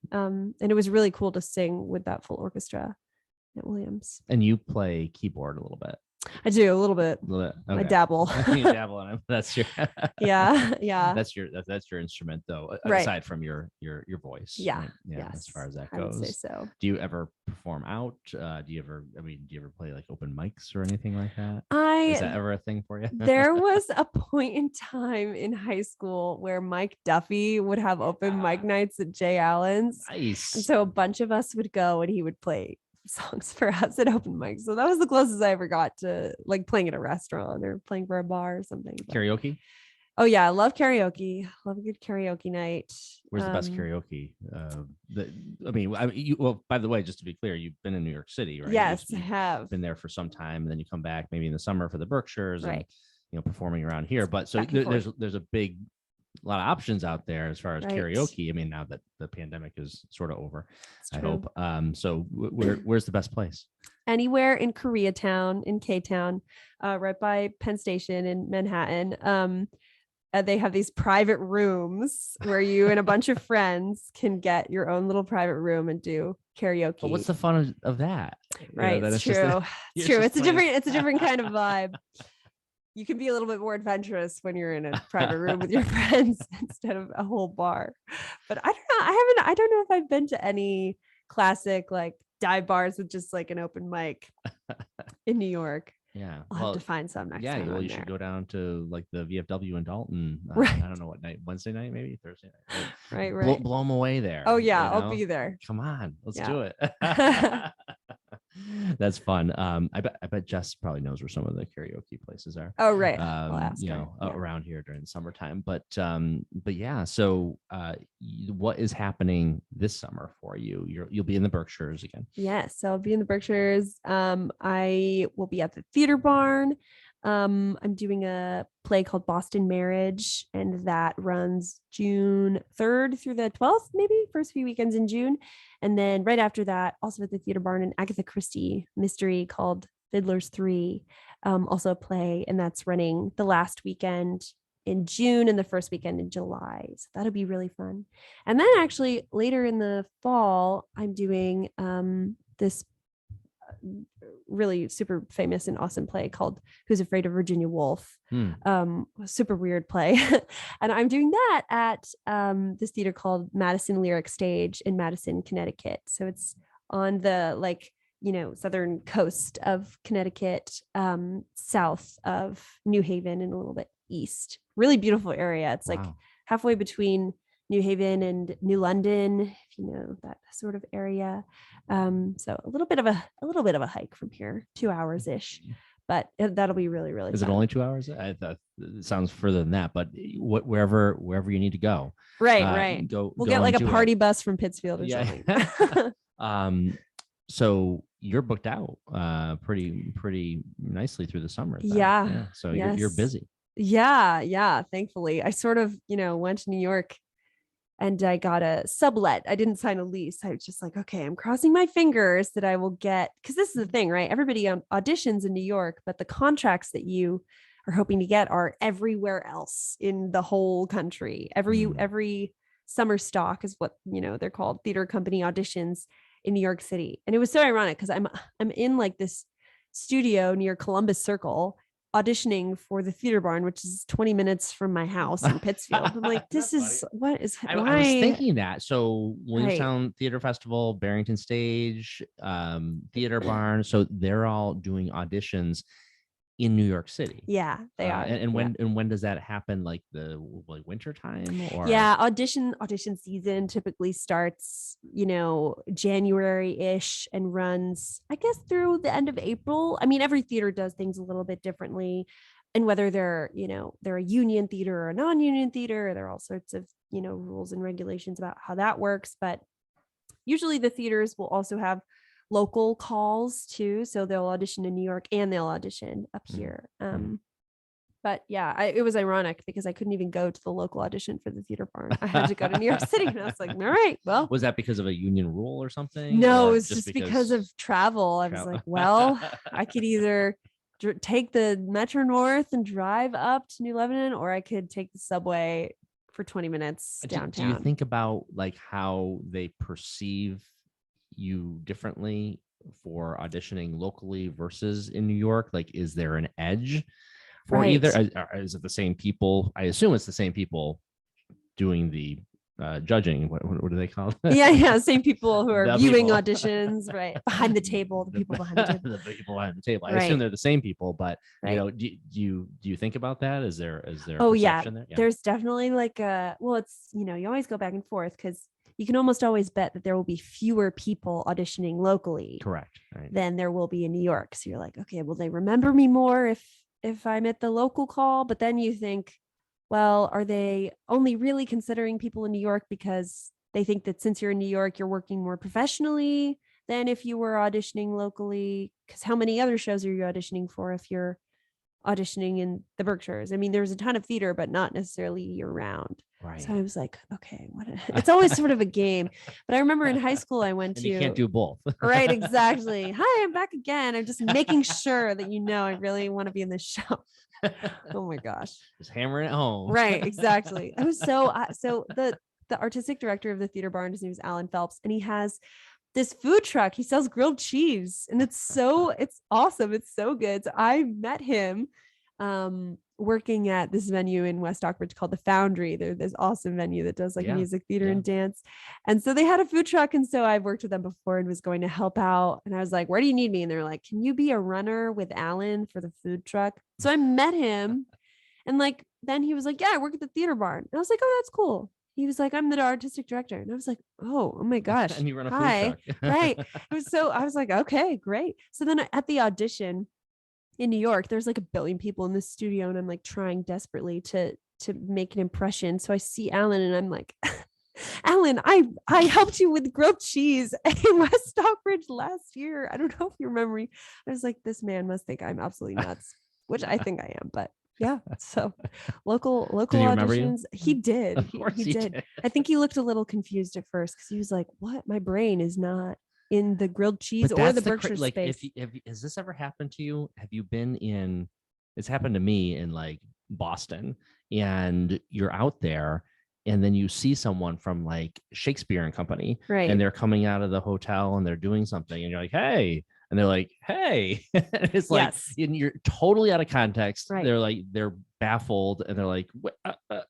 And it was really cool to sing with that full orchestra at Williams. And you play keyboard a little bit. I do a little bit. Okay. I dabble. You dabble in it. That's your yeah. That's your instrument though, right. Aside from your voice. Yeah. Right? Yeah. Yes. As far as that I would goes. say so. Do you ever perform out? Do you ever play like open mics or anything like that? Is that ever a thing for you? There was a point in time in high school where Mike Duffy would have open mic nights at J.Allen's. Nice. And so a bunch of us would go and he would play songs for us at open mics. So that was the closest I ever got to like playing at a restaurant or playing for a bar or something. But Karaoke? Oh yeah, I love karaoke. Love a good karaoke night. Where's the best karaoke? Well, by the way, just to be clear, you've been in New York City, right? Yes, I have. Been there for some time, and then you come back maybe in the summer for the Berkshires, right? And performing around here. But so there's a lot of options out there as far as karaoke. I mean, now that the pandemic is sort of over, I hope. So where's the best place? Anywhere in Koreatown, in K-Town, right by Penn Station in Manhattan. They have these private rooms where you and a bunch of friends can get your own little private room and do karaoke. But what's the fun of that? Right, it's true. It's true. It's a different kind of vibe. You can be a little bit more adventurous when you're in a private room with your friends instead of a whole bar. But I don't know. I don't know if I've been to any classic like dive bars with just like an open mic in New York. Yeah, I'll have to find some next time. Yeah, well, you should go down to like the VFW in Dalton. Right. I don't know what night, Wednesday night, maybe Thursday night. Right. Blow them away there. Oh yeah, I'll be there. Come on, let's do it. That's fun. I bet Jess probably knows where some of the karaoke places are. Oh right. Around here during the summertime. But yeah. So what is happening this summer for you? You'll be in the Berkshires again. Yes, so I'll be in the Berkshires. I will be at the Theater Barn. I'm doing a play called Boston Marriage, and that runs June 3rd through the 12th, maybe first few weekends in June. And then right after that, also at the Theater Barn, an Agatha Christie mystery called Fiddler's 3, also a play, and that's running the last weekend in June and the first weekend in July. So that'll be really fun. And then actually later in the fall, I'm doing this really super famous and awesome play called Who's Afraid of Virginia Woolf. Super weird play. And I'm doing that at this theater called Madison Lyric Stage in Madison, Connecticut. So it's on the southern coast of Connecticut, south of New Haven and a little bit east. Really beautiful area. It's like halfway between New Haven and New London, if you know that sort of area. So a little bit of a hike from here, 2 hours ish, but that'll be really, really Is fun. it only 2 hours? I thought it sounds further than that, but wherever you need to go, Right. We'll get like a party bus from Pittsfield or something. So you're booked out pretty nicely through the summer. Yeah. So you're busy. Yeah. Thankfully, I sort of, went to New York and I got a sublet. I didn't sign a lease. I was just like, okay, I'm crossing my fingers that I will get, because this is the thing, right? Everybody auditions in New York, but the contracts that you are hoping to get are everywhere else in the whole country. Every summer stock is what, they're called, theater company auditions in New York City. And it was so ironic because I'm in like this studio near Columbus Circle auditioning for the Theater Barn, which is 20 minutes from my house in Pittsfield. I'm like, this is what is I was thinking that. So Williamstown Theater Festival, Barrington Stage, Theater Barn. So they're all doing auditions in New York City. Yeah, they are. And when does that happen? Like the winter time or? Yeah, audition season typically starts, January-ish and runs, I guess, through the end of April. I mean, every theater does things a little bit differently. And whether they're a union theater or a non-union theater, there are all sorts of, rules and regulations about how that works. But usually the theaters will also have local calls too, so they'll audition in New York and they'll audition up here. But yeah, it was ironic because I couldn't even go to the local audition for the Theater Barn. I had to go to New York City, and I was like, all right, well. Was that because of a union rule or something? No, it was just because of travel. I was like, well, I could either take the Metro North and drive up to New Lebanon, or I could take the subway for 20 minutes downtown. Do you think about like how they perceive you differently for auditioning locally versus in New York? Like, is there an edge for either? Is it the same people? I assume it's the same people doing the judging. What do they call it? Yeah, same people who are viewing auditions, right? Behind the table, the people behind the table. The people behind the table. I assume they're the same people, but do you think about that? Is there perception there? Yeah, there's definitely like it's you always go back and forth because you can almost always bet that there will be fewer people auditioning locally, correct, right, than there will be in New York. So you're like, okay, will they remember me more if I'm at the local call? But then you think, well, are they only really considering people in New York because they think that since you're in New York, you're working more professionally than if you were auditioning locally? Because how many other shows are you auditioning for if you're auditioning in the Berkshires? I mean, there's a ton of theater, but not necessarily year round. Right. So I was like, okay, it's always sort of a game. But I remember in high school, I went to. You can't do both. Right, exactly. Hi, I'm back again. I'm just making sure that I really want to be in this show. Oh my gosh. Just hammering it home. Right, exactly. I was so the artistic director of the Theater Barn, his name is Alan Phelps, and he has this food truck. He sells grilled cheese, and it's awesome. It's so good. So I met him working at this venue in West Oakbridge called the Foundry. They're this awesome venue that does like music theater and dance. And so they had a food truck. And so I've worked with them before and was going to help out. And I was like, where do you need me? And they're like, can you be a runner with Alan for the food truck? So I met him. And like, then he was like, yeah, I work at the Theater Barn. And I was like, oh, that's cool. He was like, I'm the artistic director. And I was like, oh my gosh. And you run a food truck. Right. I was like, okay, great. So then at the audition in New York, there's like a billion people in the studio, and I'm like trying desperately to make an impression. So I see Alan, and I'm like, Alan, I helped you with grilled cheese in West Stockbridge last year. I don't know if you remember me. I was like, this man must think I'm absolutely nuts, which I think I am, but yeah. So local auditions. He did. He did. I think he looked a little confused at first because he was like, what? My brain is not in the grilled cheese or the Berkshire space. Has this ever happened to you? Have you been in? It's happened to me in like Boston, and you're out there, and then you see someone from like Shakespeare and Company, right? And they're coming out of the hotel and they're doing something, and you're like, hey. And they're like, hey, it's like, you're totally out of context. Right. They're baffled, and they're like,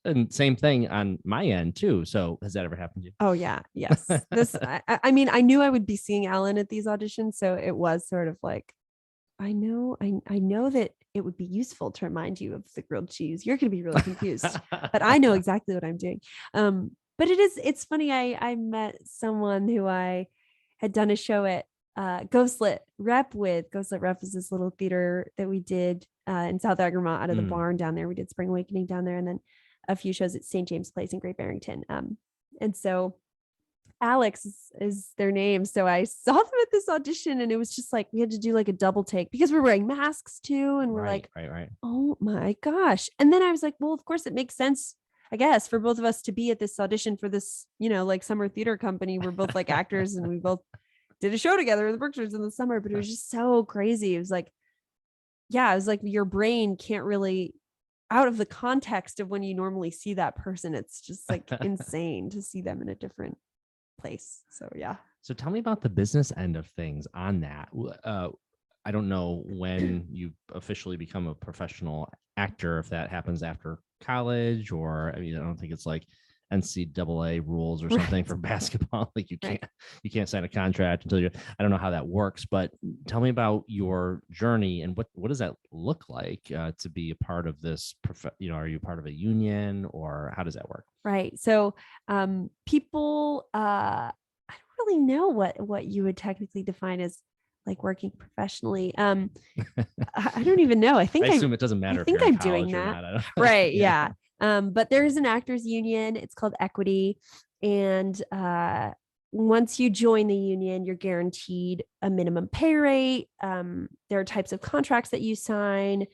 and same thing on my end too. So has that ever happened to you? Oh yeah. Yes. I mean, I knew I would be seeing Alan at these auditions. So it was sort of like, I know that it would be useful to remind you of the grilled cheese. You're going to be really confused, but I know exactly what I'm doing. But it's funny. I met someone who I had done a show at Ghostlit Rep with. Ghostlit Rep is this little theater that we did in South Agramont out of the barn down there. We did Spring Awakening down there, and then a few shows at St. James Place in Great Barrington. And so Alex is their name. So I saw them at this audition, and it was just like we had to do like a double take because we're wearing masks too, and we're like, right. oh my gosh. And then I was like, well, of course it makes sense, I guess, for both of us to be at this audition for this, like summer theater company. We're both like actors, and we both did a show together in the Berkshires in the summer, but it was just so crazy. It was like, your brain can't really, out of the context of when you normally see that person, it's just like insane to see them in a different place. So yeah. So tell me about the business end of things on that. I don't know when you officially become a professional actor, if that happens after college, or I don't think it's like NCAA rules or something for basketball. Like you can't sign a contract until I don't know how that works, but tell me about your journey and what does that look like to be a part of this? Are you part of a union, or how does that work? Right. So people, I don't really know what you would technically define as like working professionally. I don't even know. I assume it doesn't matter. I think I'm doing that. Right. Yeah. But there is an actors union. It's called Equity. And once you join the union, you're guaranteed a minimum pay rate. There are types of contracts that you sign.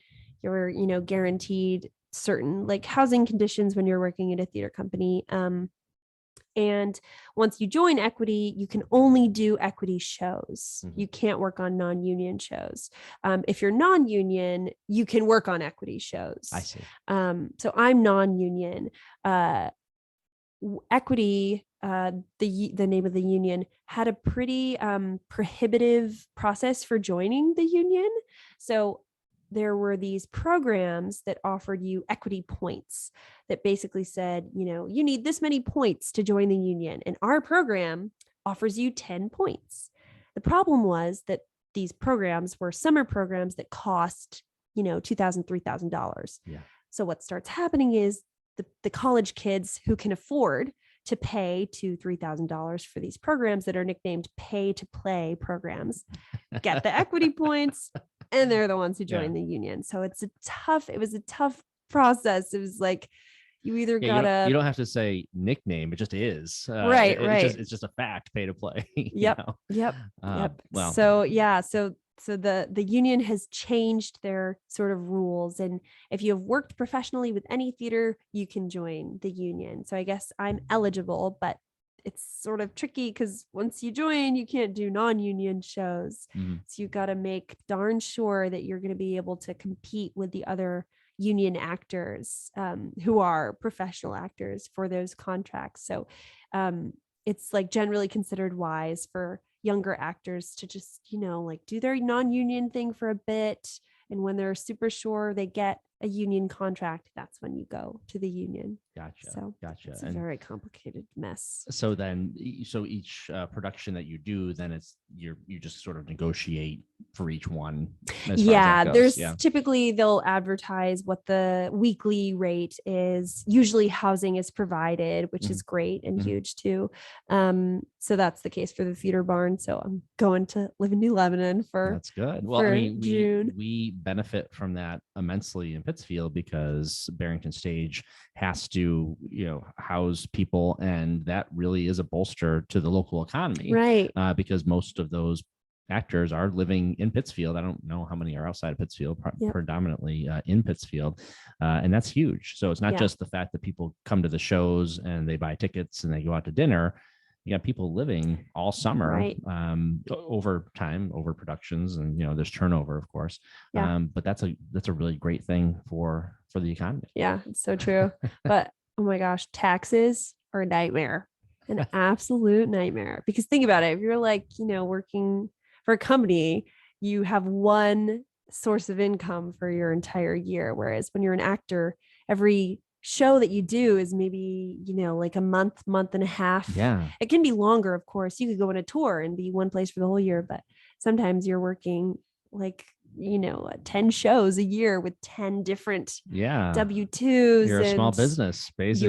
You're, guaranteed certain like housing conditions when you're working at a theater company. And once you join Equity, you can only do Equity shows. You can't work on non-union shows. If you're non-union, you can work on Equity shows. I see. So I'm non-union. Equity, the name of the union, had a pretty prohibitive process for joining the union. So there were these programs that offered you equity points that basically said, you need this many points to join the union. And our program offers you 10 points. The problem was that these programs were summer programs that cost, $2,000, $3,000. Yeah. So what starts happening is the college kids who can afford to pay $2,000, $3,000 for these programs that are nicknamed pay to play programs get the equity points, and they're the ones who join the union. So it was a tough process. It was like, you either gotta, you don't have to say nickname. It just is. Right. It's just a fact, pay to play. Yep. Well, so yeah. So the union has changed their sort of rules. And if you have worked professionally with any theater, you can join the union. So I guess I'm eligible, but it's sort of tricky because once you join, you can't do non-union shows. So you got to make darn sure that you're going to be able to compete with the other union actors who are professional actors for those contracts. So it's like generally considered wise for younger actors to just, like do their non-union thing for a bit. And when they're super sure they get a union contract, that's when you go to the union. Gotcha. It's a very complicated mess. So each production that you do, then you just sort of negotiate for each one. There's typically they'll advertise what the weekly rate is. Usually housing is provided, which is great and huge too. So that's the case for the theater barn. So I'm going to live in New Lebanon that's good. Well, June. We benefit from that immensely in Pittsfield because Barrington Stage has to, house people, and that really is a bolster to the local economy, right? Because most of those actors are living in Pittsfield. I don't know how many are outside of Pittsfield, predominantly in Pittsfield, and that's huge. So it's not just the fact that people come to the shows and they buy tickets and they go out to dinner. You got people living all summer, over time, over productions, and there's turnover, of course. But that's a really great thing for the economy. Yeah, it's so true. But oh my gosh, taxes are a nightmare, an absolute nightmare. Because think about it, if you're like working for a company, you have one source of income for your entire year, whereas when you're an actor, every show that you do is maybe like a month and a half. It can be longer, of course. You could go on a tour and be one place for the whole year, but sometimes you're working like 10 shows a year with 10 different Yeah. W-2s. You're a small and business, basically.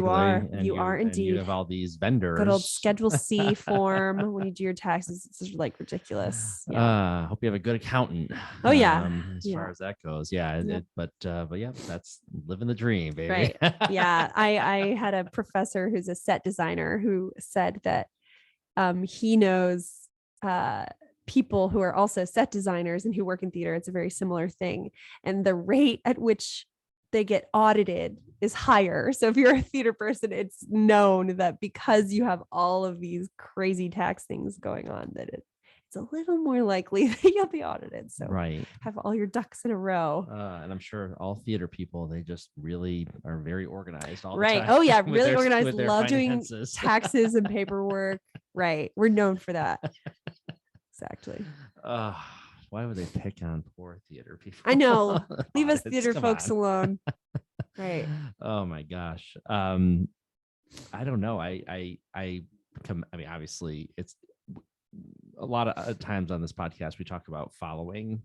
You are And indeed. you have all these vendors. Good old Schedule C form when you do your taxes. It's like ridiculous. Yeah. Hope you have a good accountant. Oh yeah. As far as that goes. Yeah. Yep. But yeah, that's living the dream, baby. Right. Yeah. I had a professor who's a set designer who said that he knows people who are also set designers and who work in theater. It's a very similar thing. And the rate at which they get audited is higher. So if you're a theater person, it's known that because you have all of these crazy tax things going on, that it's a little more likely that you'll be audited. So right. Have all your ducks in a row. And I'm sure all theater people, they just really are very organized all the right. time. Oh yeah. Really organized. Love doing finances. Taxes and paperwork. Right. We're known for that. Exactly. Why would they pick on poor theater people? I know. Leave us theater folks alone. Right. Oh my gosh. I don't know. I mean, obviously it's a lot of times on this podcast, we talk about following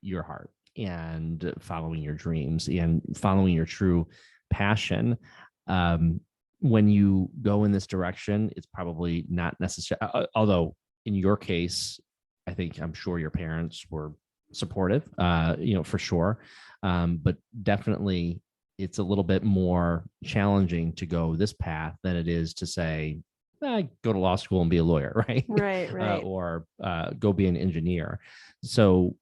your heart and following your dreams and following your true passion. When you go in this direction, it's probably not necessary. Although in your case, I'm sure your parents were supportive, for sure. But definitely it's a little bit more challenging to go this path than it is to say, go to law school and be a lawyer, right? Right. Or go be an engineer. So,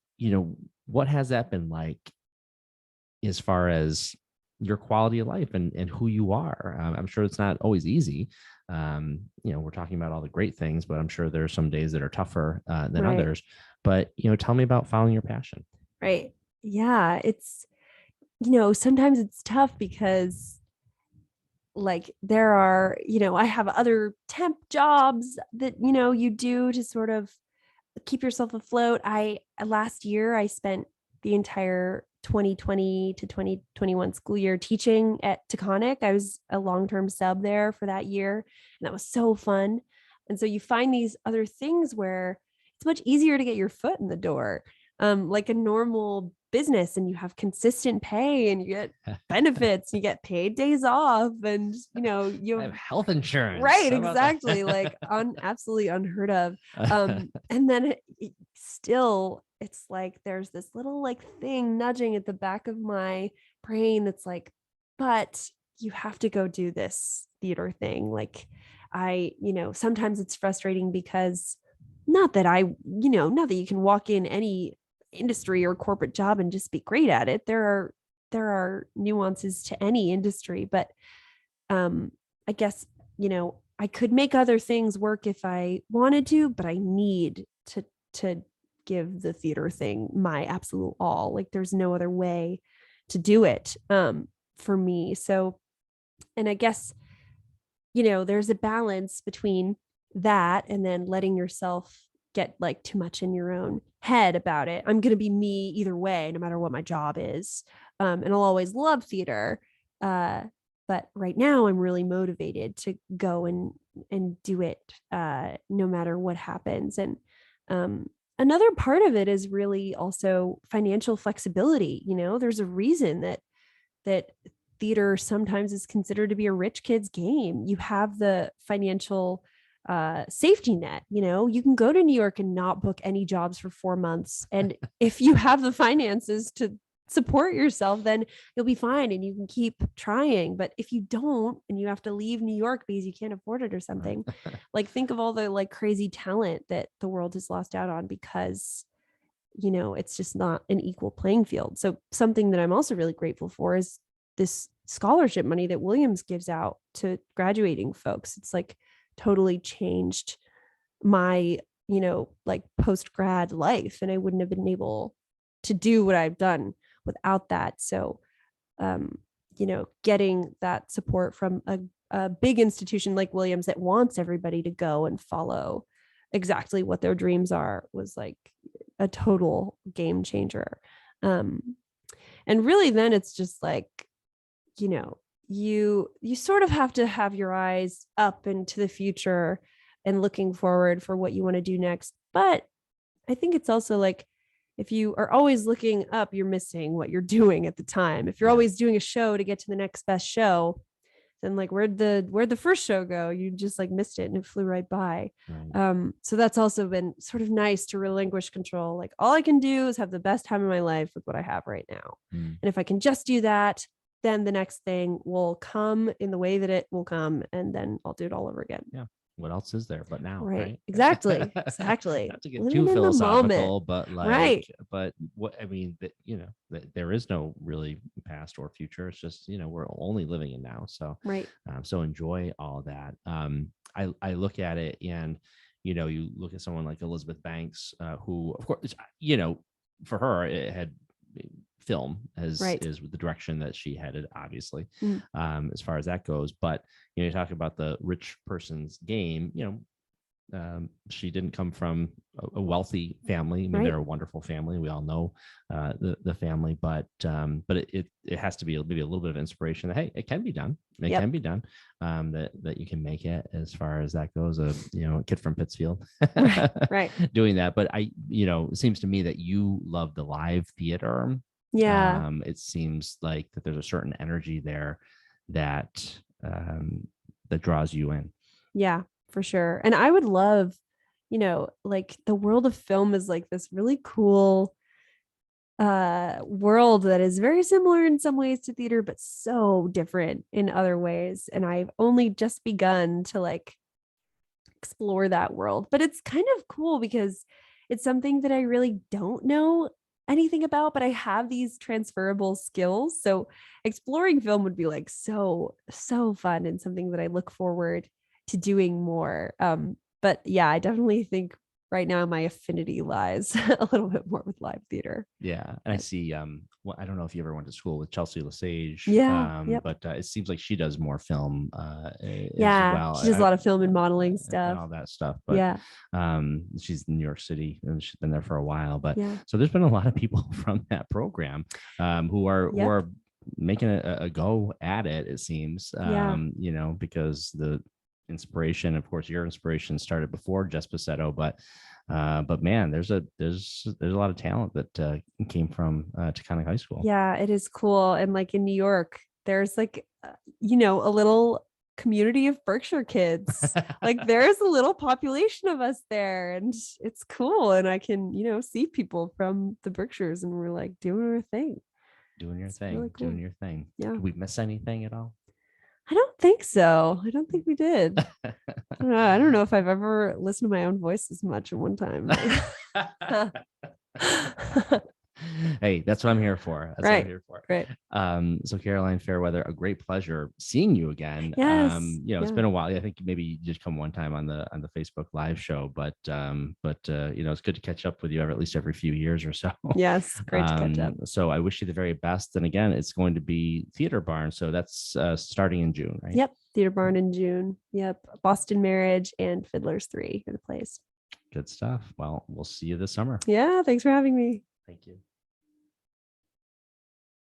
what has that been like as far as your quality of life and who you are? I'm sure it's not always easy. We're talking about all the great things, but I'm sure there's some days that are tougher than others. But, tell me about following your passion. Right. Yeah. It's, sometimes it's tough because like there are, I have other temp jobs that, you do to sort of keep yourself afloat. Last year I spent the entire 2020 to 2021 school year teaching at Taconic. I was a long-term sub there for that year, and that was so fun. And so you find these other things where it's much easier to get your foot in the door, like a normal business, and you have consistent pay and you get benefits, you get paid days off, and you have health insurance. Right, exactly. Like absolutely unheard of. And then it's like there's this little like thing nudging at the back of my brain that's like, but you have to go do this theater thing. Like sometimes it's frustrating because not that you can walk in any industry or corporate job and just be great at it. There are nuances to any industry, but I guess I could make other things work if I wanted to, but I need to give the theater thing my absolute all. Like there's no other way to do it for me. So, and I guess there's a balance between that and then letting yourself get like too much in your own head about it. I'm going to be me either way, no matter what my job is. And I'll always love theater. But right now I'm really motivated to go and do it no matter what happens. And another part of it is really also financial flexibility. There's a reason that theater sometimes is considered to be a rich kid's game. You have the financial safety net. You can go to New York and not book any jobs for 4 months. And if you have the finances to support yourself, then you'll be fine and you can keep trying. But if you don't, and you have to leave New York because you can't afford it or something, like think of all the like crazy talent that the world has lost out on because, it's just not an equal playing field. So something that I'm also really grateful for is this scholarship money that Williams gives out to graduating folks. It's like totally changed my, like post-grad life. And I wouldn't have been able to do what I've done without that. So, getting that support from a big institution like Williams that wants everybody to go and follow exactly what their dreams are was like a total game changer. And really then it's just like, you sort of have to have your eyes up into the future and looking forward for what you want to do next. But I think it's also like, if you are always looking up, you're missing what you're doing at the time. If you're always doing a show to get to the next best show, then like where'd the first show go? You just like missed it and it flew right by. Right. So that's also been sort of nice to relinquish control. Like all I can do is have the best time of my life with what I have right now. And if I can just do that, then the next thing will come in the way that it will come, and then I'll do it all over again. Yeah. What else is there but now? Right. Exactly. Not to get Living too in the philosophical, moment. but like, Right. but what I mean, that there is no really past or future. It's just we're only living in now. So so enjoy all that. I look at it, and you look at someone like Elizabeth Banks, who of course for her it had film is the direction that she headed, obviously, as far as that goes. But you talk about the rich person's game. She didn't come from a wealthy family. I mean, they're a wonderful family. We all know the family, but it has to be maybe a little bit of inspiration that, hey, it can be done. It can be done. That you can make it, as far as that goes. A kid from Pittsfield, doing that. But it seems to me that you love the live theater. It seems like that there's a certain energy there that that draws you in. Yeah, for sure. And I would love, like the world of film is like this really cool world that is very similar in some ways to theater, but so different in other ways. And I've only just begun to like explore that world, but it's kind of cool because it's something that I really don't know anything about, but I have these transferable skills. So exploring film would be like so fun, and something that I look forward to doing more. But yeah, I definitely think right now my affinity lies a little bit more with live theater. Yeah. And I see, well, I don't know if you ever went to school with Chelsea Lesage. But it seems like she does more film as well. She does a lot of film and modeling stuff and all that stuff. But she's in New York City, and she's been there for a while. But so there's been a lot of people from that program who are making a go at it, it seems. Because the inspiration, of course, your inspiration started before Jess Passetto, but man, there's a lot of talent that came from Taconic High School. Yeah, it is cool. And like in New York, there's like a little community of Berkshire kids. Like there's a little population of us there, and it's cool. And I can see people from the Berkshires, and we're like doing our thing. Doing your thing. Really cool. Doing your thing. Yeah. Did we miss anything at all? I don't think so. I don't think we did. I don't know if I've ever listened to my own voice as much at one time. Hey, that's what I'm here for. That's what I'm here for. Right. So Caroline Fairweather, a great pleasure seeing you again. Yes. It's been a while. I think maybe you just come one time on the Facebook live show, but it's good to catch up with you at least every few years or so. Yes, great to catch up. So I wish you the very best. And again, it's going to be Theater Barn. So that's starting in June, right? Yep. Theater Barn in June. Yep. Boston Marriage and Fiddler's 3 are the plays. Good stuff. Well, we'll see you this summer. Yeah. Thanks for having me. Thank you.